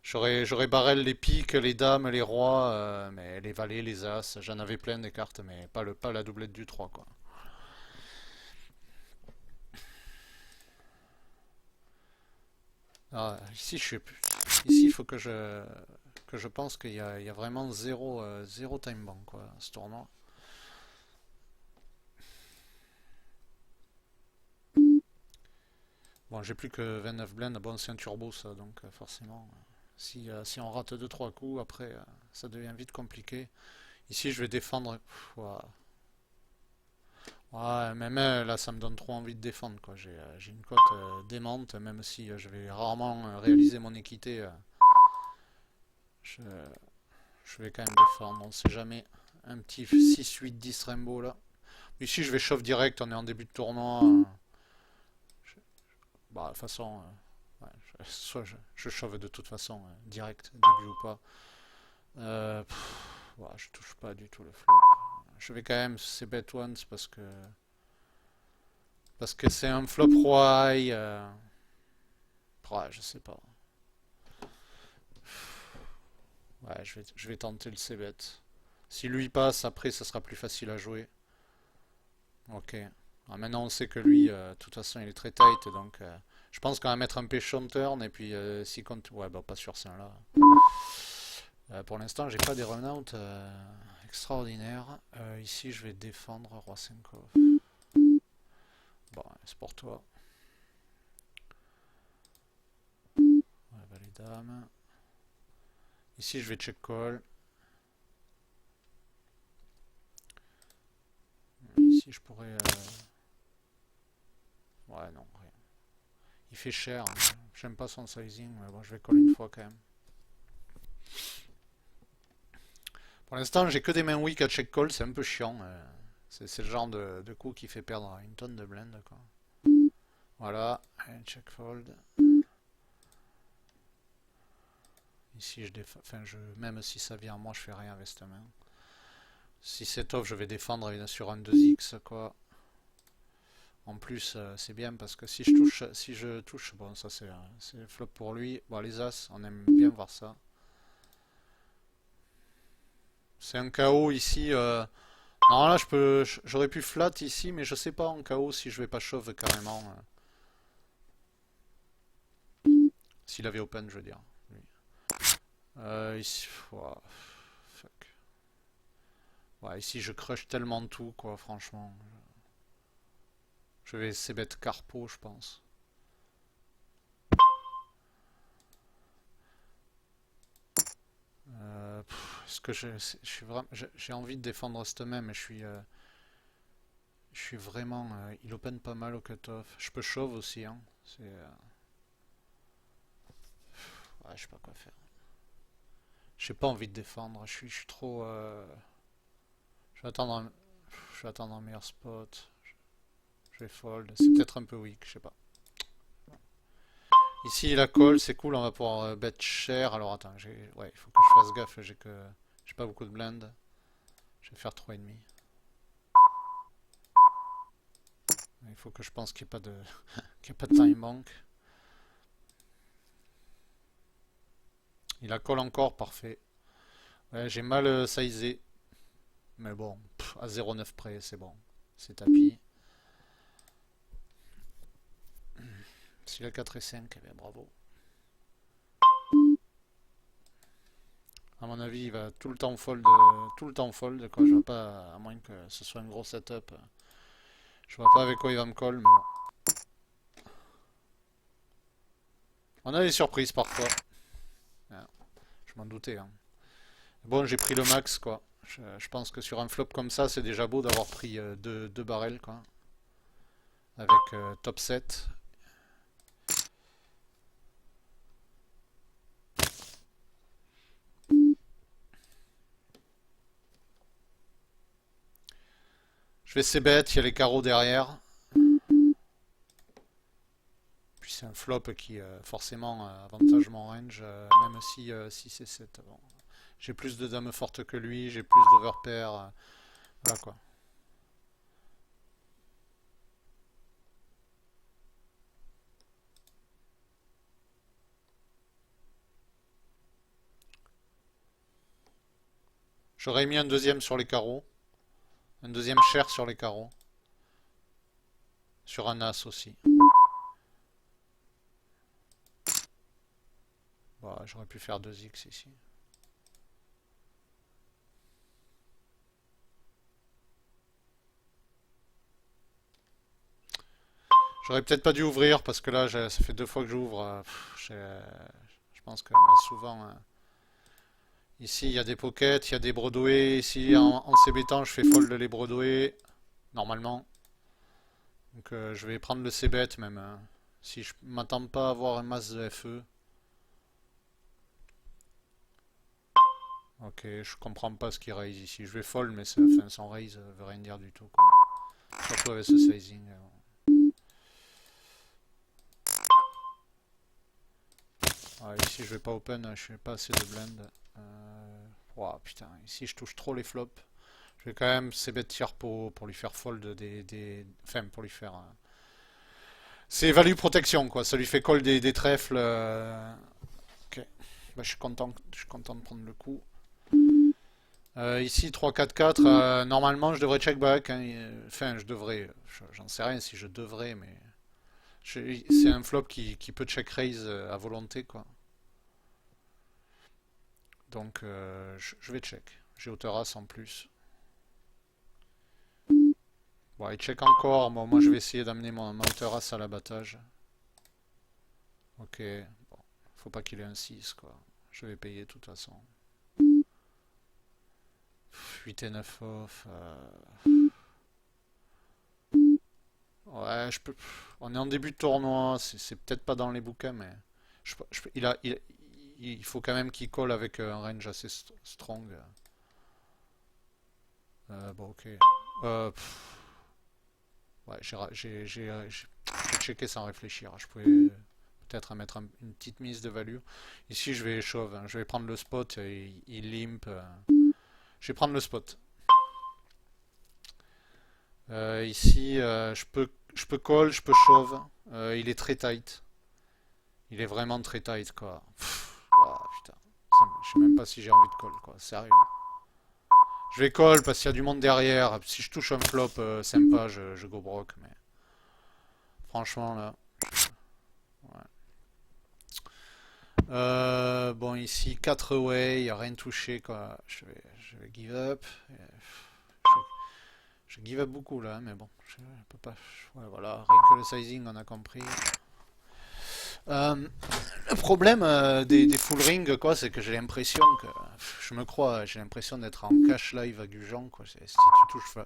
J'aurais barrel les piques, les dames, les rois, mais les valets, les as, j'en avais plein des cartes, mais pas la doublette du 3, quoi. Ici, ici, il faut que je pense il y a vraiment zéro time bank, quoi, ce tournoi. Bon, j'ai plus que 29 blends. Bon, c'est un turbo, ça, donc forcément, si on rate deux trois coups, après, ça devient vite compliqué. Ici, je vais défendre. Ouah. Ouais, même là, ça me donne trop envie de défendre, quoi. J'ai une cote démente, même si je vais rarement réaliser mon équité. Je, je vais quand même défendre, on sait jamais. Un petit 6-8-10 Rainbow là. Ici, je vais chauffe direct, on est en début de tournoi. Bah, de toute façon, ouais, soit je chauffe de toute façon, direct, début ou pas. Ouais, je touche pas du tout le flop. Je vais quand même c'est bet once parce que c'est un flop roi. Ouais, je sais pas. Ouais, je vais tenter le c-bet. Si lui passe, après, ça sera plus facile à jouer. Ok. Maintenant, on sait que lui, de toute façon, il est très tight, donc je pense qu'on va mettre un pêchon turn et puis si compte, ouais, bah pas sur ça là. Pour l'instant, j'ai pas des run-out extraordinaires. Ici, je vais défendre roi 5 off. Bon, c'est pour toi. dame. Ici, je vais check call. Ici, je pourrais... Ouais, non, rien. Il fait cher. Hein. J'aime pas son sizing, mais bon, je vais call une fois quand même. Pour l'instant, j'ai que des mains weak à check call, c'est un peu chiant. C'est le genre de coup qui fait perdre une tonne de blend, quoi. Voilà, check fold. Ici, même si ça vient à moi, je fais rien avec cette main. Si c'est off, je vais défendre sur un 2x, quoi. En plus, c'est bien parce que si je touche, bon, ça c'est flop pour lui. Bon, les as, on aime bien voir ça. C'est un KO ici. Non, là, j'aurais pu flat ici, mais je sais pas en KO si je vais pas shove carrément. S'il avait open, je veux dire. Ici, wow, fuck. Ouais, ici, je crush tellement tout, quoi, franchement. Je vais c-bet carpo, je pense. Est-ce que je suis vraiment, j'ai envie de défendre cette main, mais je suis vraiment, il open pas mal au cutoff. Je peux shove aussi, hein. Ouais, je sais pas quoi faire. J'ai pas envie de défendre. Je suis trop. Je vais attendre je vais attendre un meilleur spot. Je vais fold. C'est peut-être un peu weak, je sais pas. Ici, la call, c'est cool, on va pouvoir bet cher. Alors attends, ouais, il faut que je fasse gaffe, j'ai pas beaucoup de blind. Je vais faire 3,5. Il faut que je pense qu'il n'y ait pas de qu'il y ait pas de time bank. Il a call encore, parfait. Ouais, j'ai mal sizé. Mais bon, à 0,9 près, c'est bon. C'est tapis. S'il a 4 et 5, eh bien bravo. À mon avis, il va tout le temps fold, quoi. Je vois pas, à moins que ce soit un gros setup. Je vois pas avec quoi il va me call, mais bon. On a des surprises parfois. Ah, je m'en doutais. Hein. Bon, j'ai pris le max, quoi. Je pense que sur un flop comme ça, c'est déjà beau d'avoir pris deux barrels, quoi. Avec top 7. Je vais c-bet, il y a les carreaux derrière. Puis c'est un flop qui forcément avantage mon range, même si c'est 7. Bon. J'ai plus de dames fortes que lui, j'ai plus d'overpair. Voilà quoi. J'aurais mis un deuxième sur les carreaux. Un deuxième cher sur les carreaux. Sur un as aussi. Bon, j'aurais pu faire 2x ici. J'aurais peut-être pas dû ouvrir parce que là, ça fait 2 fois que j'ouvre. Je pense que souvent, ici, il y a des pockets, il y a des Broadway. Ici, en c-bettant, je fais fold les Broadway, normalement. Donc, je vais prendre le c-bet même. Hein. Si je m'attends pas à avoir un masse de FE. Ok, je comprends pas ce qu'il raise ici. Je vais fold, mais son raise veut rien dire du tout. Quoi. Surtout avec ce sizing. Ah, ici, je vais pas open, je fais pas assez de blend. Oh, putain, ici, je touche trop les flops. Je vais quand même c-bet tiers pour lui faire fold Enfin, pour lui faire... C'est value protection, quoi. Ça lui fait call des trèfles. Ok. Bah, je suis content de prendre le coup. Ici, 3-4-4. Normalement, je devrais check back. Hein. Enfin, je devrais. J'en sais rien si je devrais, mais... C'est un flop qui peut check raise à volonté, quoi. Donc, je vais check. J'ai hauteur as en plus. Bon, il check encore. Bon, moi, je vais essayer d'amener ma hauteur as à l'abattage. Ok. Bon. Faut pas qu'il ait un 6 quoi. Je vais payer de toute façon. 8 et 9 off. Ouais, je peux. On est en début de tournoi, c'est peut-être pas dans les bouquins, mais il faut quand même qu'il colle avec un range assez strong. Bon, ok. Ouais, j'ai checké sans réfléchir. Je pouvais peut-être mettre une petite mise de value. Ici, je vais shove, hein. Je vais prendre le spot. Il limp. Je vais prendre le spot. Ici, je peux call, je peux shove. Il est très tight. Il est vraiment très tight, quoi. Oh, putain. Je sais même pas si j'ai envie de call, quoi. Sérieux. Je vais call parce qu'il y a du monde derrière. Si je touche un flop sympa, je go broke. Mais franchement, là. Ouais. Bon, ici, 4 way, il n'y a rien touché, quoi. Je vais give up. Je give up beaucoup, là, mais bon. Je peux pas. Ouais, voilà. Rien que le sizing, on a compris. Euh, le problème des full ring, quoi, c'est que j'ai l'impression que. Je me crois, j'ai l'impression d'être en cash live à Gujan, quoi. Si tu touches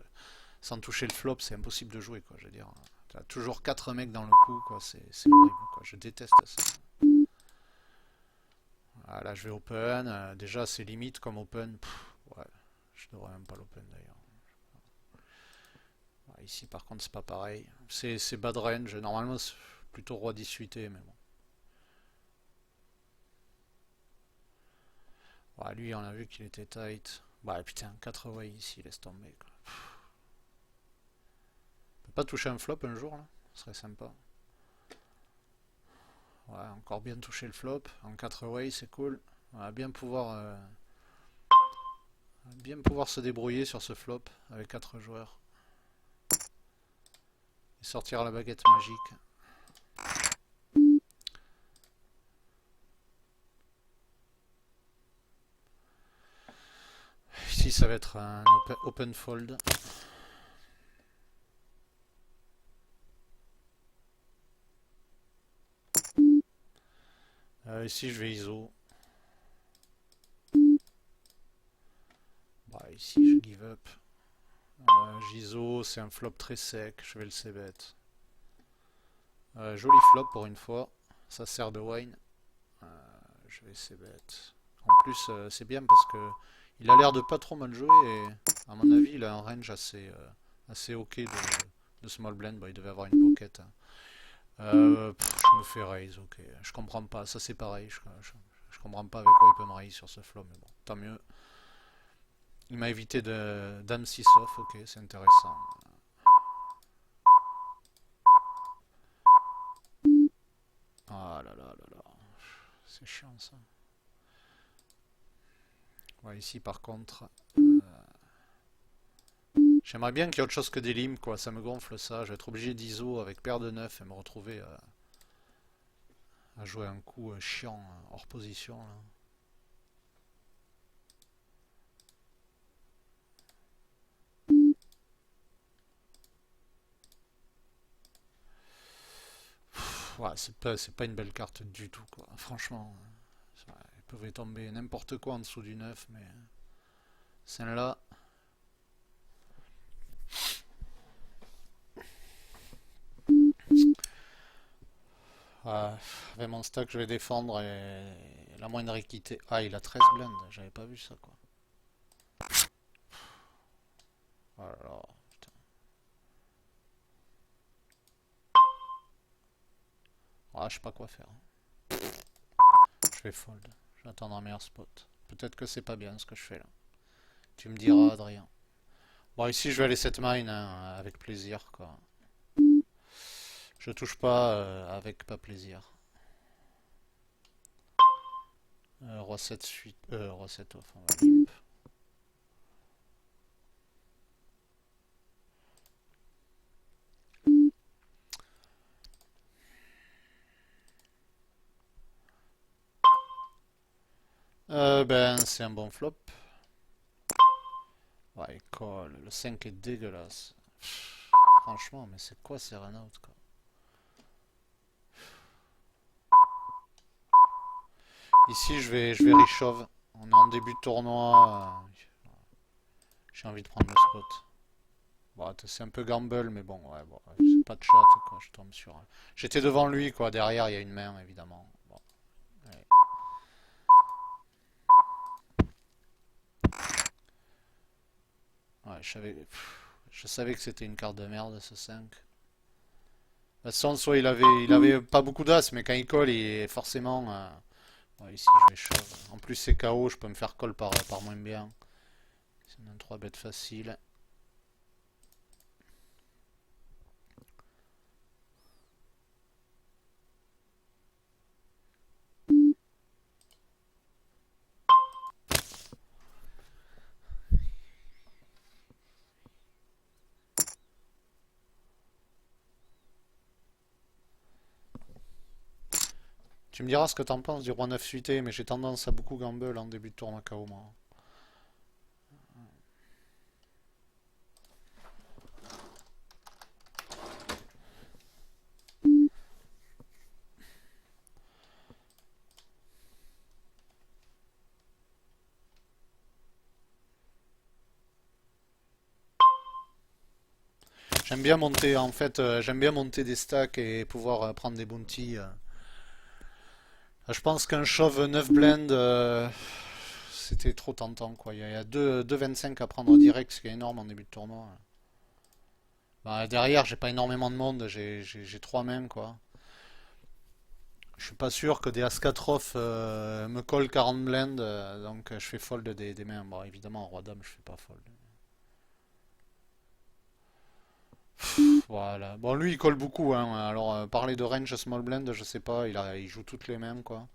sans toucher le flop, c'est impossible de jouer, quoi. Je veux dire, t'as toujours 4 mecs dans le coup, quoi. C'est horrible, quoi. Je déteste ça. Ah, là, je vais open. Déjà, c'est limite comme open. Ouais, je devrais même pas l'open d'ailleurs. Ah, ici, par contre, c'est pas pareil. C'est bad range. Normalement, c'est plutôt roi 18, mais bon. Ouais, lui, on a vu qu'il était tight. Bah putain, 4 way ici, laisse tomber, quoi. On peut pas toucher un flop un jour, là? Ce serait sympa. Ouais, encore bien toucher le flop. En 4 way, c'est cool. On va bien pouvoir se débrouiller sur ce flop avec 4 joueurs. Et sortir la baguette magique. Ici, ça va être un open fold. Ici, je vais ISO. Bah, ici, je give up. J'ISO, c'est un flop très sec. Je vais le c-bet. Joli flop pour une fois. Ça sert de wine. Je vais c-bet. En plus, c'est bien parce que il a l'air de pas trop mal jouer et à mon avis, il a un range assez ok de small blend. Bah, il devait avoir une pocket, hein. Je me fais raise, ok. Je comprends pas, ça c'est pareil. Je comprends pas avec quoi il peut me raise sur ce flop, mais bon, tant mieux. Il m'a évité de dame 6 off, ok, c'est intéressant. Ah là là là là, c'est chiant ça. Ouais, ici par contre, j'aimerais bien qu'il y ait autre chose que des limes, quoi. Ça me gonfle ça. Je vais être obligé d'ISO avec paire de 9 et me retrouver à jouer un coup chiant hors position, là. Ouais, c'est pas une belle carte du tout, quoi. Franchement, il pouvait tomber n'importe quoi en dessous du 9, mais celle-là. Avec mon stack, je vais défendre et la moindre équité. Ah, il a 13 blindes, j'avais pas vu ça, quoi. Oh là là, putain. Ah, je sais pas quoi faire. Je vais fold. Je vais attendre un meilleur spot. Peut-être que c'est pas bien ce que je fais là. Tu me diras, Adrien. Bon, ici, je vais aller cette mine, hein, avec plaisir, quoi. Je touche pas avec pas plaisir. Roi 7 suite. Roi 7 off, on va limp. Ben, c'est un bon flop. Ouais, il colle. Le 5 est dégueulasse. Franchement, mais c'est quoi ces run-out, quoi? Ici, je vais reshove. On est en début de tournoi. J'ai envie de prendre le spot. Bon, c'est un peu gamble, mais bon, ouais, bon, c'est pas de chat, quoi. Je tombe sur. J'étais devant lui, quoi. Derrière, il y a une main, évidemment. Bon, allez. Ouais, je savais que c'était une carte de merde, ce 5. De toute façon, soit il avait pas beaucoup d'as, mais quand il colle, forcément. Ouais, ici, je vais shove. En plus, c'est KO, je peux me faire call par moins bien. C'est un 3 bêtes facile. Tu me diras ce que t'en penses du roi 9 suité, mais j'ai tendance à beaucoup gamble en début de tournoi KO, moi. J'aime bien monter, en fait, j'aime bien monter des stacks et pouvoir prendre des bounties. Je pense qu'un shove 9 blend, c'était trop tentant, quoi. Il y a 2,25 à prendre direct, ce qui est énorme en début de tournoi. Bah, derrière, j'ai pas énormément de monde, j'ai 3 mains, quoi. Je suis pas sûr que des As-4 off me collent 40 blend, donc je fais fold des mains. Bon, évidemment, en roi-dame, je fais pas fold. Voilà. Bon, lui, il colle beaucoup, hein. Alors, parler de range small blend, je sais pas, il joue toutes les mains, quoi.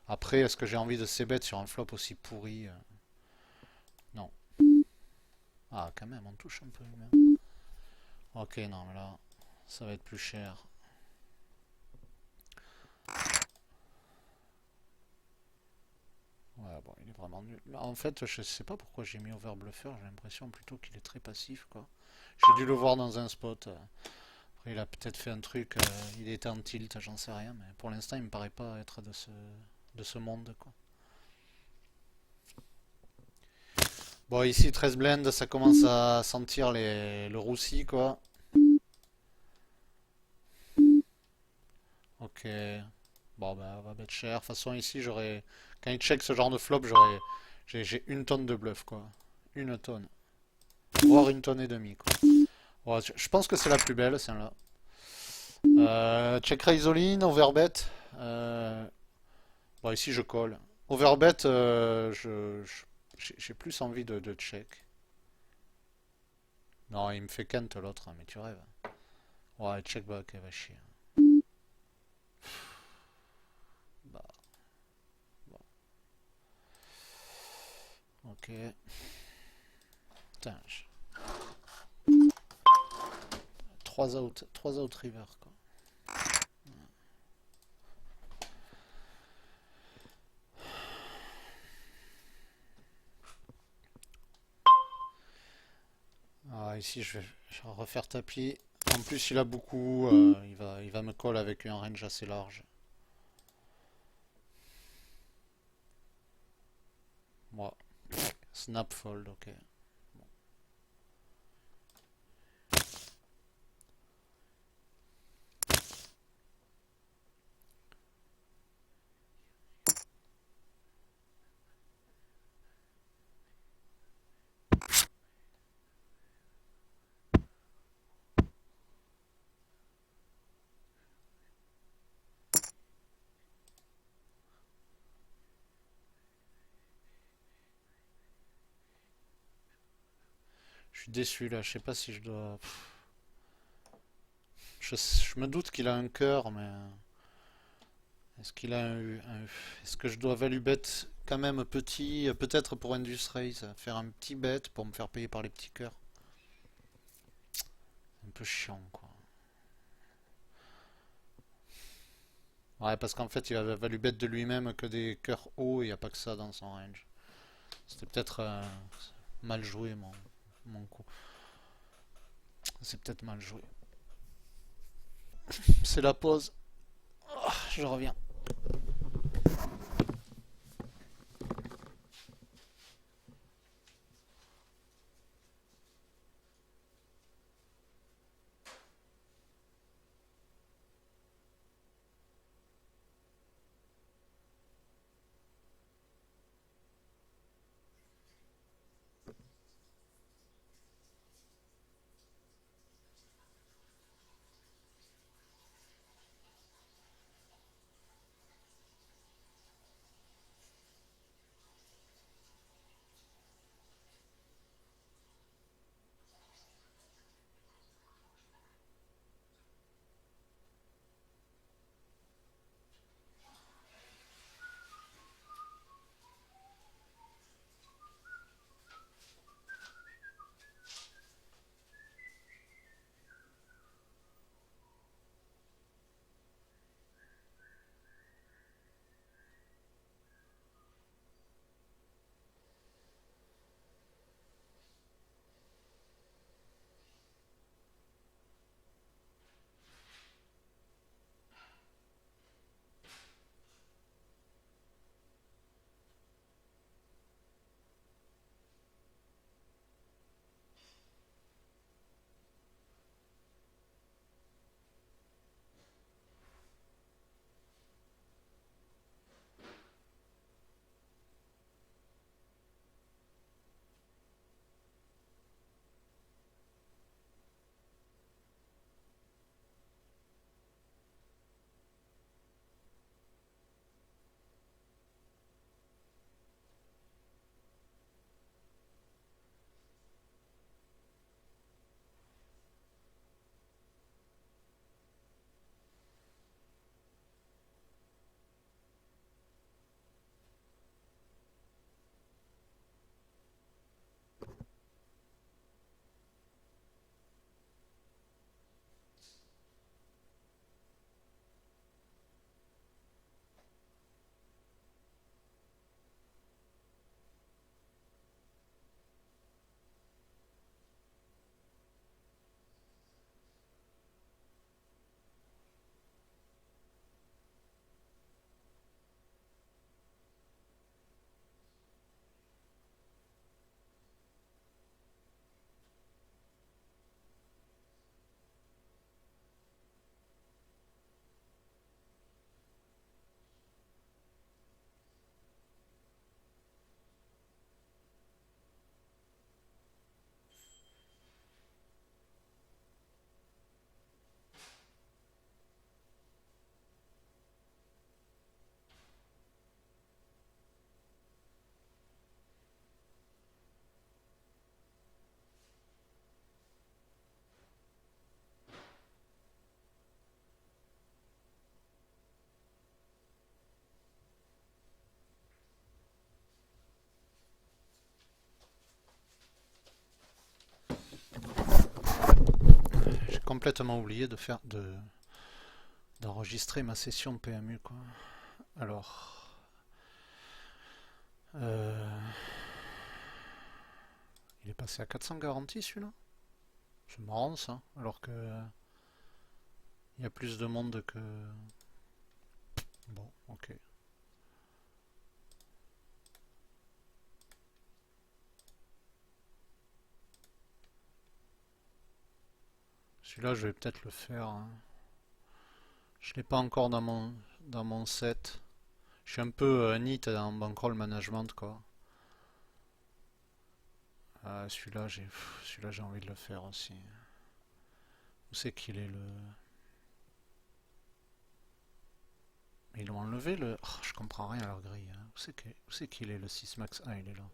Après, est-ce que j'ai envie de c-bet sur un flop aussi pourri? Non. Ah, quand même, on touche un peu, même. Ok, non, mais là, ça va être plus cher. Ouais, bon, il est vraiment nul. Là, en fait, je sais pas pourquoi j'ai mis overbluffer, j'ai l'impression plutôt qu'il est très passif, quoi. J'ai dû le voir dans un spot. Après, il a peut-être fait un truc, il était en tilt, j'en sais rien, mais pour l'instant, il me paraît pas être de ce monde, quoi. Bon, ici, 13 blend, ça commence à sentir le roussi, quoi. Ok. Bon, ben, on va mettre cher. De toute façon, ici, j'aurais. Quand il check ce genre de flop, j'ai une tonne de bluff, quoi. Une tonne. Voire une tonne et demie, quoi. Ouais, je pense que c'est la plus belle, celle-là. Check raise all in, overbet. Euh, Bon, ici, je colle. Overbet, j'ai plus envie de check. Non, il me fait Kent l'autre, hein, mais tu rêves. Ouais, check back, elle va chier. Bah, bon, ok. Putain, 3 out river, quoi. Ah, ici, je vais refaire tapis. En plus, il a beaucoup. Il va me call avec un range assez large. Moi, snap fold, ok. Je suis déçu là, je sais pas si je dois. Je me doute qu'il a un cœur, mais est-ce qu'il a est-ce que je dois value bet quand même petit, peut-être pour Indus Race, faire un petit bet pour me faire payer par les petits cœurs. Un peu chiant, quoi. Ouais, parce qu'en fait, il a value bet de lui-même que des cœurs hauts, il n'y a pas que ça dans son range. C'était peut-être mal joué, mon coup. C'est peut-être mal joué. C'est la pause. Oh, je reviens. complètement oublié d'enregistrer ma session PMU quoi. Alors, euh, il est passé à 400 garanties celui-là. C'est marrant ça, alors que il y a plus de monde que. Bon, ok. Celui-là, je vais peut-être le faire, hein. Je l'ai pas encore dans mon set. Je suis un peu neat en bankroll management quoi. Celui-là j'ai envie de le faire aussi. Où c'est qu'il est le. Mais ils l'ont enlevé le. Oh, je comprends rien à leur grille, hein. Où c'est qu'il est le 6 max? Ah, il est là.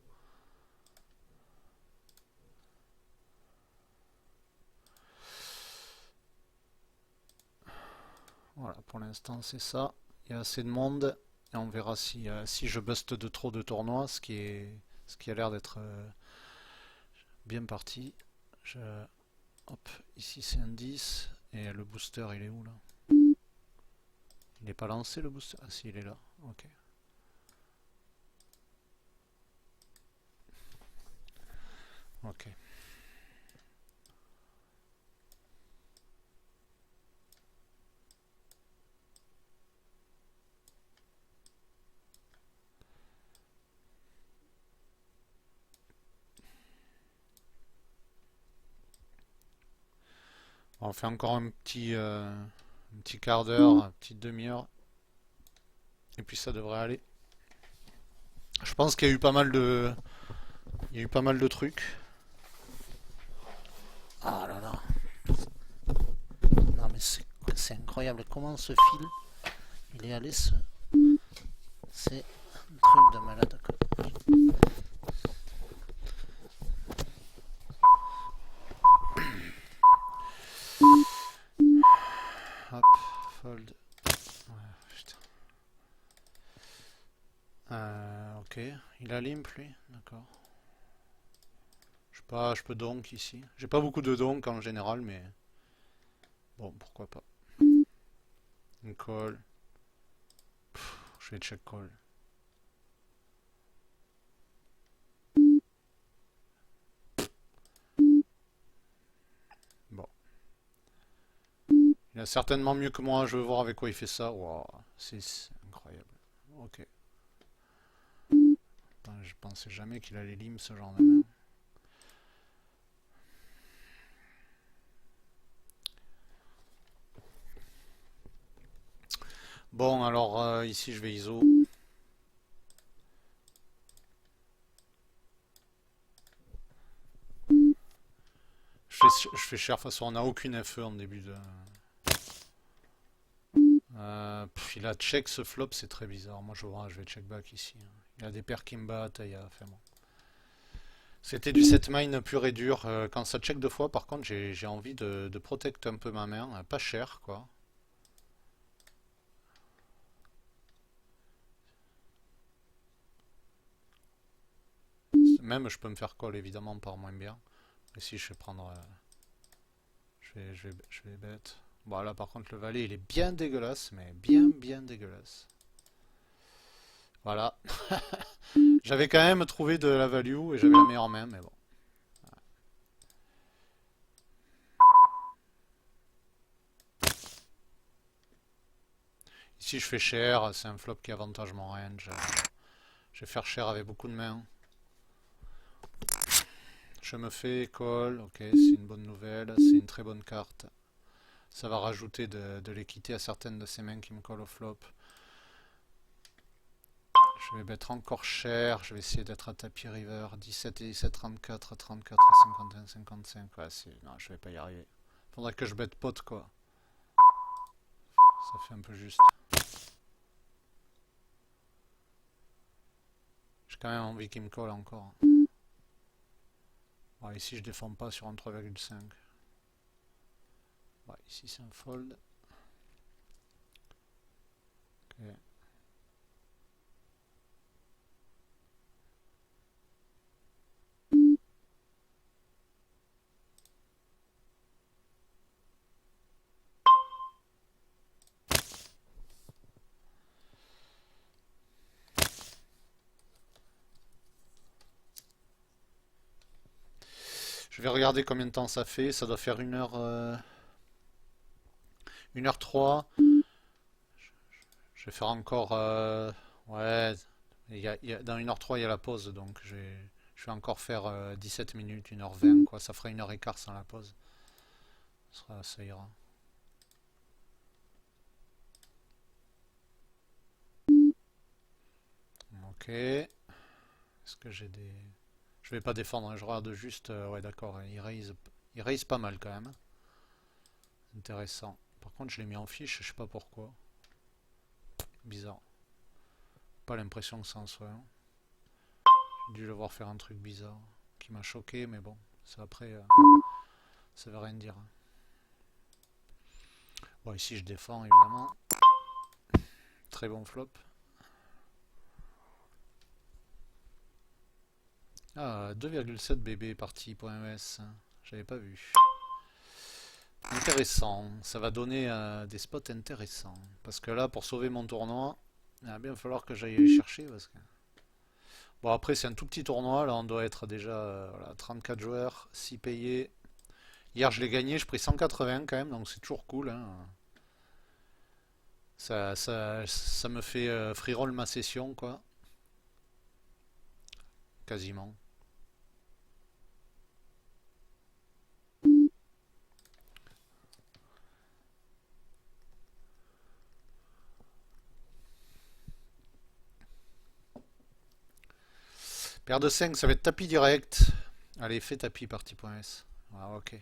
Voilà, pour l'instant c'est ça. Il y a assez de monde et on verra si je buste de trop de tournois, ce qui a l'air d'être bien parti. Je, hop, ici c'est un 10 et le booster il est où là? Il n'est pas lancé le booster? Ah si, il est là. Ok. Ok. On fait encore un petit quart d'heure, une petite demi-heure, et puis ça devrait aller. Je pense qu'il y a eu pas mal de trucs. Ah là là. Non mais c'est incroyable comment ce fil il est allé c'est un truc de malade quoi. Hop, fold. Ouais, putain. Ok, il a limp lui, d'accord. Je peux donk ici. J'ai pas beaucoup de donk en général, mais bon, pourquoi pas. Une call. Je vais check call. Bon. Il a certainement mieux que moi, je veux voir avec quoi il fait ça. Wow, c'est incroyable. Ok. Putain, je pensais jamais qu'il allait lim ce genre de main. Bon, alors ici je vais ISO. Je fais cher, de toute façon on n'a aucune FE en début de. Il a check ce flop, c'est très bizarre. Moi je vais check back ici, hein. Il a des paires qui me battent, enfin bon. C'était du set mine pur et dur. Quand ça check deux fois, par contre, j'ai envie de protect un peu ma main. Pas cher, quoi. Même, je peux me faire call, évidemment, par moins bien. Mais si, je vais prendre. Je vais bet. Bon, là, par contre, le valet, il est bien dégueulasse, mais bien, bien dégueulasse. Voilà. J'avais quand même trouvé de la value et j'avais la meilleure main, mais bon. Ici, je fais cher. C'est un flop qui avantage mon range. Je vais faire cher avec beaucoup de mains. Je me fais call, ok, c'est une bonne nouvelle, c'est une très bonne carte. Ça va rajouter de l'équité à certaines de ces mains qui me call au flop. Je vais mettre encore cher, je vais essayer d'être à tapis river. 17 et 17, 34, 34, 51, 55. Ouais, non, je vais pas y arriver. Faudrait que je bête pot quoi. Ça fait un peu juste. J'ai quand même envie qu'il me colle encore. Ouais, ici je défends pas sur un 3,5. Ouais, ici c'est un fold. Ok. Je vais regarder combien de temps ça fait. Ça doit faire 1h03. Je vais faire encore. Ouais. Dans 1h03, il y a la pause. Donc je vais encore faire 17 minutes, 1h20, quoi. Ça fera 1h15 sans la pause. Ça ira. Ok. Est-ce que j'ai des. Je vais pas défendre, hein, je regarde juste. Ouais, d'accord. Il raise pas mal quand même. Intéressant. Par contre, je l'ai mis en fiche, je sais pas pourquoi. Bizarre. Pas l'impression que ça en soit un. J'ai dû le voir faire un truc bizarre qui m'a choqué, mais bon, ça après, ça veut rien dire. Bon, ici je défends évidemment. Très bon flop. Ah, 2,7 BB parti.es. J'avais pas vu. Intéressant. Ça va donner des spots intéressants. Parce que là, pour sauver mon tournoi, il va bien falloir que j'aille les chercher. Parce que... Bon, après, c'est un tout petit tournoi. Là, on doit être déjà voilà, 34 joueurs, 6 payés. Hier, je l'ai gagné, je pris 180 quand même, donc c'est toujours cool, hein. Ça me fait free roll ma session, quoi. Quasiment. Paire de 5, ça va être tapis direct. Allez, fais tapis, parti.s. Ah, ok.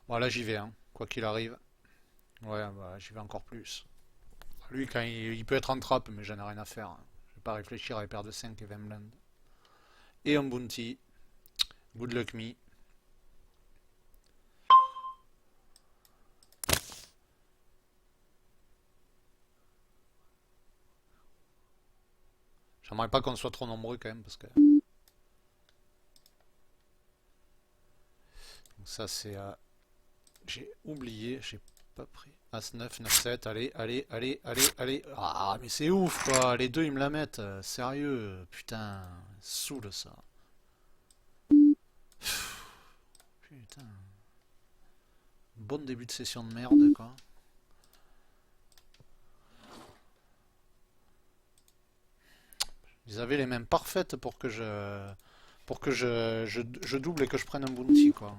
Bon, là, j'y vais, hein, quoi qu'il arrive. Ouais, bah, j'y vais encore plus. Lui, quand il peut être en trappe, mais j'en ai rien à faire, hein. Je vais pas réfléchir à les paires de 5 et 20 blindes. Et un bounty. Good luck me. J'aimerais pas qu'on soit trop nombreux quand même, parce que... Donc ça, c'est... J'ai oublié, j'ai pas pris. As-9, 9-7, allez, allez, allez, allez, allez. Ah, mais c'est ouf, quoi. Les deux, ils me la mettent. Sérieux. Putain, saoule ça. Putain. Bon début de session de merde, quoi. Ils avaient les mêmes parfaites pour que je double et que je prenne un bounty, quoi.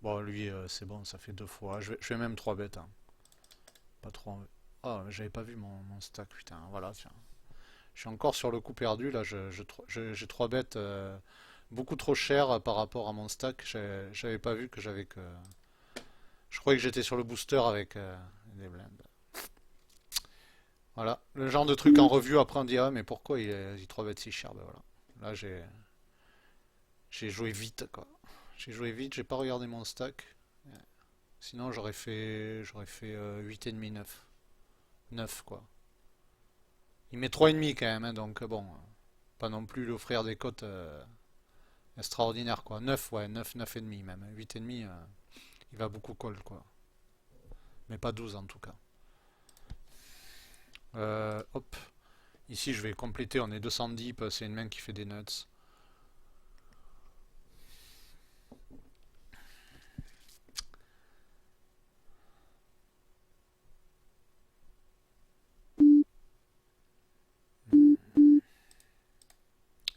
Bon, lui, c'est bon, ça fait deux fois. Je vais même 3 bêtes, hein. Pas trop. Oh, j'avais pas vu mon stack, putain. Voilà, tiens. Je suis encore sur le coup perdu, là. J'ai 3 bêtes beaucoup trop chères par rapport à mon stack. J'avais pas vu que j'avais que. Je croyais que j'étais sur le booster avec des blindes. Voilà, le genre de truc en revue, après on dit ah mais pourquoi il 3 bêtes si cher, ben voilà. Là j'ai joué vite quoi. J'ai joué vite, j'ai pas regardé mon stack. Sinon j'aurais fait 8,5 9. 9 quoi. Il met 3,5 quand même, hein, donc bon, pas non plus l'offrir des cotes extraordinaires quoi. 9 ouais, 9, 9,5 même. 8,5 il va beaucoup call quoi. Mais pas 12 en tout cas. Hop. Ici je vais compléter, on est 210, c'est une main qui fait des nuts.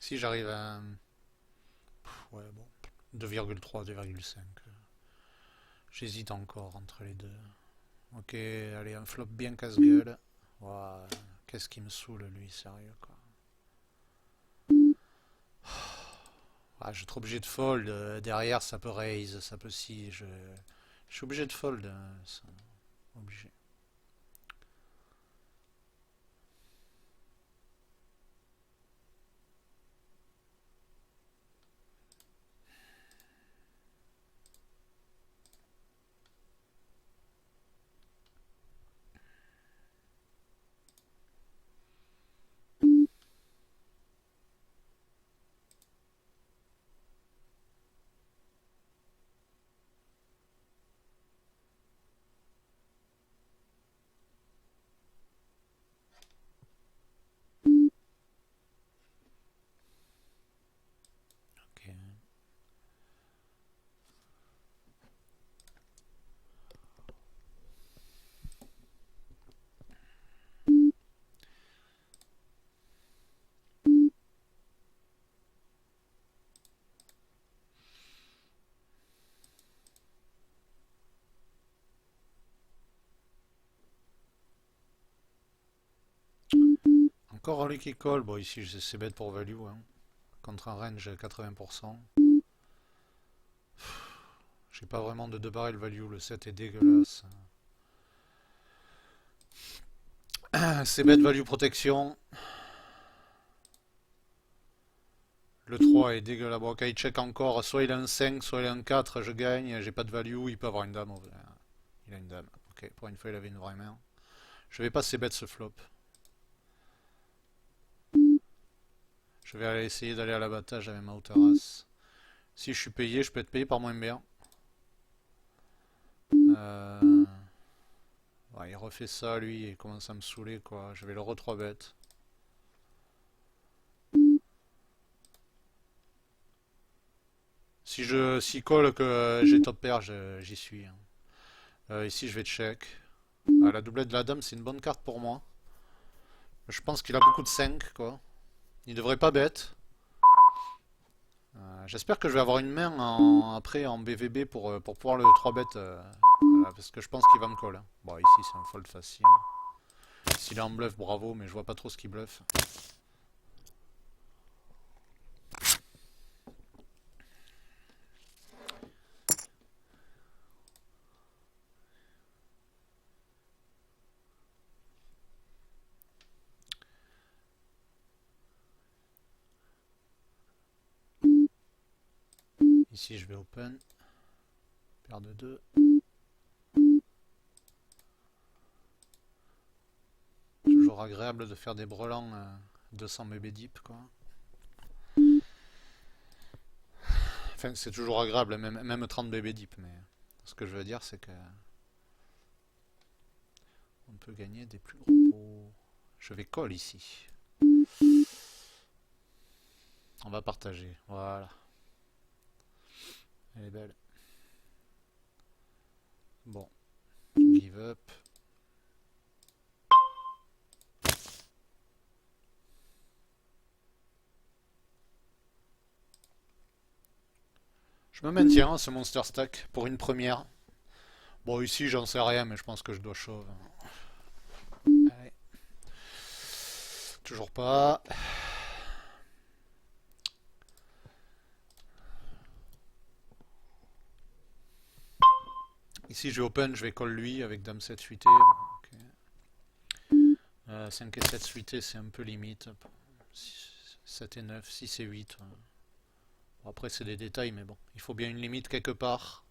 Si j'arrive à... Ouais, bon. 2,3, 2,5. J'hésite encore entre les deux. Ok, allez, un flop bien casse-gueule. Ouah, qu'est-ce qui me saoule, lui, sérieux, quoi. Ah, je suis trop obligé de fold. Derrière, ça peut raise, ça peut si. Je suis obligé de fold. Obligé. encore lui qui colle. Bon, ici, c'est bête pour value. Hein. Contre un range à 80%. J'ai pas vraiment de 2 barrel value. Le 7 est dégueulasse. C'est bête value protection. Le 3 est dégueulasse. Bon, quand il check encore, soit il a un 5, soit il a un 4, je gagne. J'ai pas de value, il peut avoir une dame. Il a une dame. Ok, pour une fois, il avait une vraie main. Je vais pas ces bêtes ce flop. Je vais aller essayer d'aller à l'abattage avec ma haute race. Si je suis payé, je peux être payé par moins bien. Ouais, il refait ça, lui, il commence à me saouler, quoi. Je vais le re-3 bêtes. Si je s'il colle que j'ai top pair, j'y suis. Hein. Ici, je vais check. Ah, la doublette de la dame, c'est une bonne carte pour moi. Je pense qu'il a beaucoup de 5, quoi. Il devrait pas bête. J'espère que je vais avoir une main après en BVB pour pouvoir le 3 bet. Voilà, parce que je pense qu'il va me coller. Hein. Bon, ici c'est un fold facile. S'il est en bluff, bravo, mais je vois pas trop ce qu'il bluffe. Ici je vais open. Paire de 2. Toujours agréable de faire des brelans 200 BB deep, quoi. Enfin, c'est toujours agréable, même 30 BB deep, mais ce que je veux dire, c'est que on peut gagner des plus gros pots. Je vais call ici. On va partager, voilà. Elle est belle. Bon, give up. Je me maintiens à ce monster stack pour une première. Bon, ici j'en sais rien, mais je pense que je dois shove. Allez. Toujours pas. Ici je vais open, je vais call lui avec dame 7 suité. Okay. 5 et 7 suité, c'est un peu limite. 7 et 9, 6 et 8. Bon, après c'est des détails, mais bon, il faut bien une limite quelque part.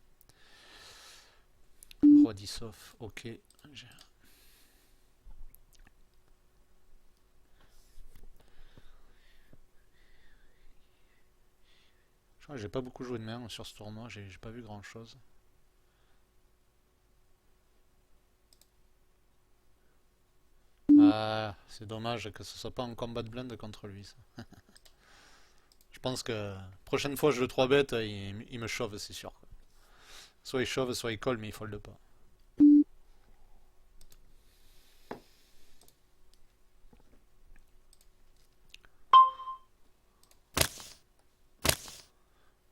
Roi 10 off, ok. Je crois que j'ai pas beaucoup joué de main sur ce tournoi, j'ai pas vu grand chose. Ah, c'est dommage que ce soit pas un combat de blinde contre lui. Ça. Je pense que prochaine fois je le 3 bet, il me chauffe, c'est sûr. Soit il chauffe, soit il colle, mais il fold pas.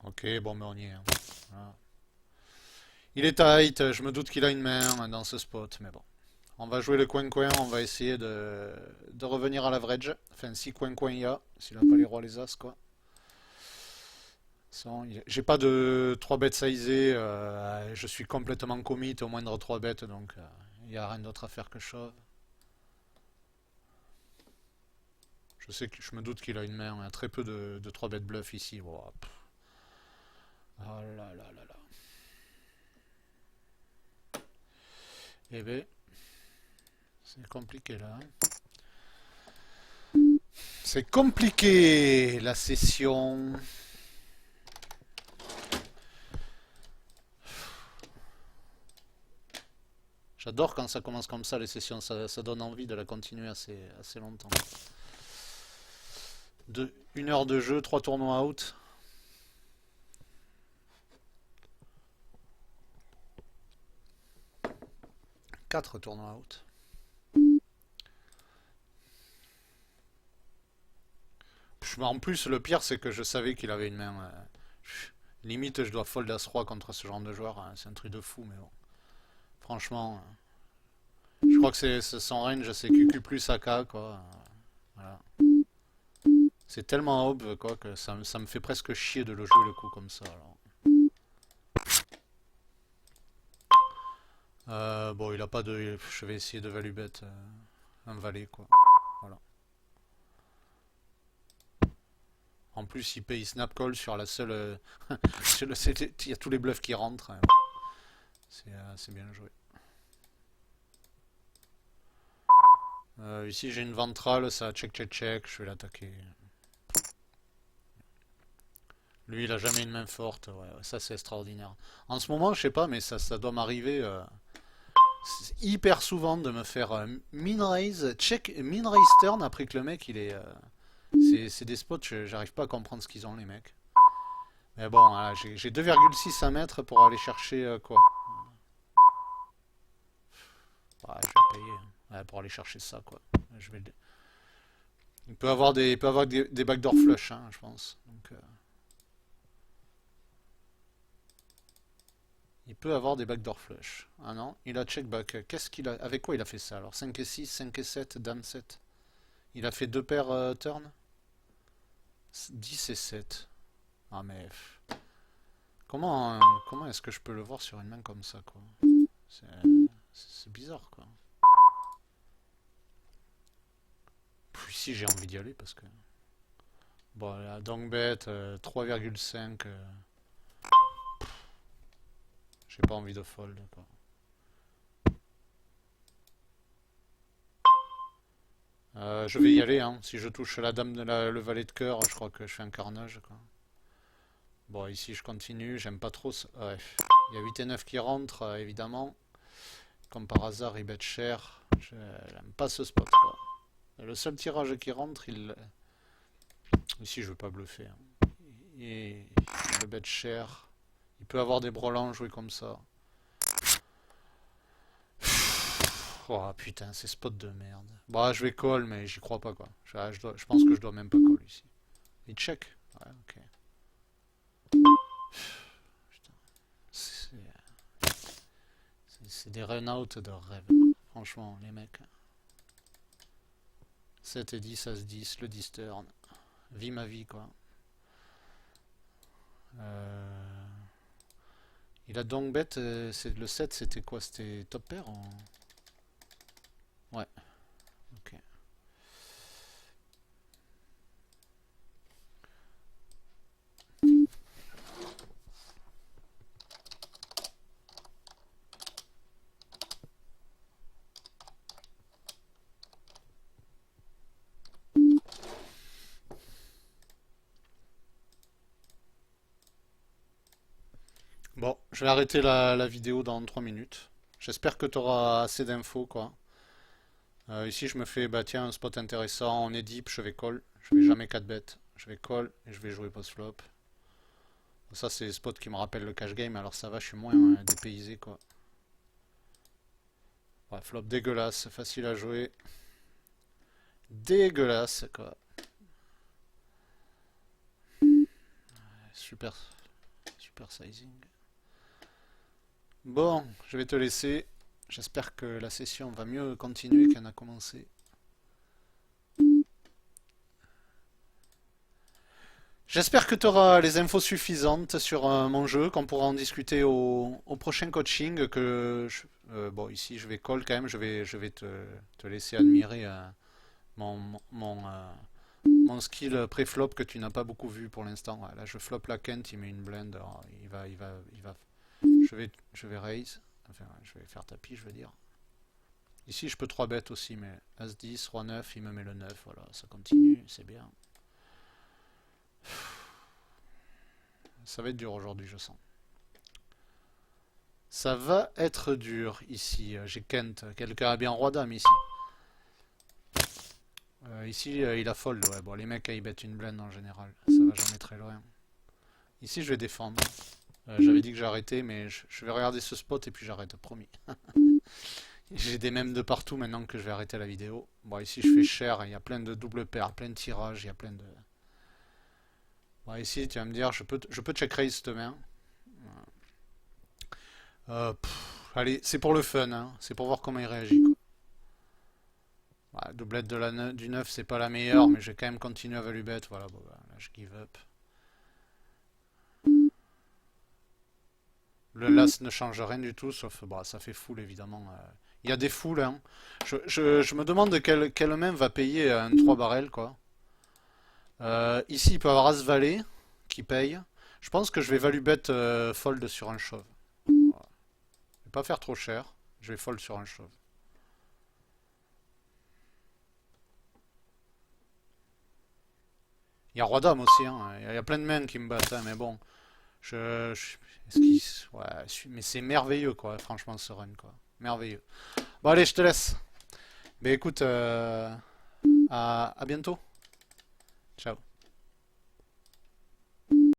Ok, bon, mais on y est. Hein. Voilà. Il est tight, je me doute qu'il a une main dans ce spot, mais bon. On va jouer le coin-coin, on va essayer de revenir à l'average. Enfin, si coin-coin il y a, s'il n'a pas les rois, les as, quoi. J'ai pas de 3 bêtes sizées, je suis complètement commit au moindre 3 bêtes, donc il n'y a rien d'autre à faire que shove. Je sais que je me doute qu'il a une main, il y a très peu de 3 bêtes bluff ici. Oh, oh là là là là. Eh ben, c'est compliqué là. C'est compliqué la session. J'adore quand ça commence comme ça les sessions, ça donne envie de la continuer assez longtemps. 1 heure de jeu, 3 tournois out. Quatre tournois out. En plus, le pire, c'est que je savais qu'il avait une main. Limite, je dois fold As-Roi contre ce genre de joueur. Hein, c'est un truc de fou, mais bon. Franchement, je crois que c'est son range, c'est QQ plus AK, quoi. Voilà. C'est tellement aube quoi que ça me fait presque chier de le jouer le coup comme ça. Alors. Bon, il a pas de. Je vais essayer de value bet un valet quoi. Voilà. En plus, il paye snap call sur la seule. Il y a tous les bluffs qui rentrent. Hein. C'est bien joué. Ici, j'ai une ventrale, ça check check check. Je vais l'attaquer. Lui, il a jamais une main forte. Ouais, ça, c'est extraordinaire. En ce moment, je sais pas, mais ça doit m'arriver hyper souvent de me faire min raise, check, min raise turn après que le mec, il est. C'est des spots, j'arrive pas à comprendre ce qu'ils ont, les mecs. Mais bon, voilà, j'ai 2,6 à mettre pour aller chercher quoi. Ouais, je vais payer hein. Ouais, pour aller chercher ça, quoi. Je vais... il peut avoir des backdoor flush, hein, je pense. Donc, il peut avoir des backdoor flush. Ah non, il a check back. Qu'est-ce qu'il a... Avec quoi il a fait ça alors? 5 et 6, 5 et 7, dame 7. Il a fait deux paires turn? 10 et 7. Ah mais... comment est-ce que je peux le voir sur une main comme ça, quoi? C'est c'est bizarre, quoi. Puis si j'ai envie d'y aller parce que... Bon, la donc bet 3,5. J'ai pas envie de fold, quoi. Je vais y aller, hein. Si je touche la dame de le valet de cœur, je crois que je fais un carnage, quoi. Bon, ici je continue, j'aime pas trop ça. Ouais. Il y a 8 et 9 qui rentrent, évidemment. Comme par hasard, il bet cher. J'aime pas ce spot, quoi. Le seul tirage qui rentre, il... Ici, je veux pas bluffer. Hein. Et il le bet cher. Il peut avoir des brelans joués comme ça. Oh putain, c'est spot de merde. Bah, je vais call, mais j'y crois pas, quoi. Je pense que je dois même pas call ici. Il check. Ouais, ok. Putain. C'est des run-out de rêve. Franchement, les mecs. 7 et 10, As 10, le 10 turn. Vie ma vie, quoi. Il a donc bet, le 7, c'était quoi? C'était top pair en... Ouais, ok. Bon, je vais arrêter la vidéo dans 3 minutes. J'espère que tu auras assez d'infos, quoi. Ici, je me fais, bah tiens, un spot intéressant. On est deep, je vais call. Je vais jamais 4 bêtes. Je vais call et je vais jouer post-flop. Ça, c'est les spots qui me rappellent le cash game. Alors ça va, je suis moins dépaysé, quoi. Ouais, flop dégueulasse, facile à jouer. Dégueulasse, quoi. Super, super sizing. Bon, je vais te laisser. J'espère que la session va mieux continuer qu'elle n'a commencé. J'espère que tu auras les infos suffisantes sur mon jeu, qu'on pourra en discuter au prochain coaching. Bon, ici, je vais call quand même. Je vais te laisser admirer mon skill pré-flop que tu n'as pas beaucoup vu pour l'instant. Ouais, là, je flop la Kent, il met une blinde. Oh, il va. Je vais raise. Enfin, je vais faire tapis, je veux dire. Ici, je peux 3 bêtes aussi, mais As-10, Roi-9, il me met le 9. Voilà, ça continue, c'est bien. Ça va être dur aujourd'hui, je sens. Ça va être dur ici. J'ai Kent. Quelqu'un a bien Roi-Dame ici. Ici, il a fold. Ouais, bon, les mecs, ils bettent une blinde en général. Ça va jamais très loin. Ici, je vais défendre. J'avais dit que j'arrêtais, mais je vais regarder ce spot et puis j'arrête, promis. J'ai des mèmes de partout maintenant que je vais arrêter la vidéo. Bon, ici, je fais cher. Il y a plein de double paires, plein de tirages. Il y a plein de... Bon, ici, tu vas me dire, je peux check raise cette main. Allez, c'est pour le fun, hein. C'est pour voir comment il réagit, quoi. Ouais, doublette du 9, c'est pas la meilleure, mais j'ai quand même continué à value bet. Voilà, bon, bah, là, je give up. Le las ne change rien du tout, sauf bah, ça fait full évidemment. Il y a des foules, hein. Je me demande quelle main va payer un 3 barrel, quoi. Ici, il peut y avoir As-Valet qui paye. Je pense que je vais value bet fold sur un shove. Voilà. Je vais pas faire trop cher. Je vais fold sur un shove. Il y a Roi-Dame aussi, hein. Il y a plein de mains qui me battent, hein, mais bon. Ouais, mais c'est merveilleux, quoi. Franchement, ce run, quoi. Merveilleux. Bon, allez, je te laisse. Mais écoute, à bientôt. Ciao.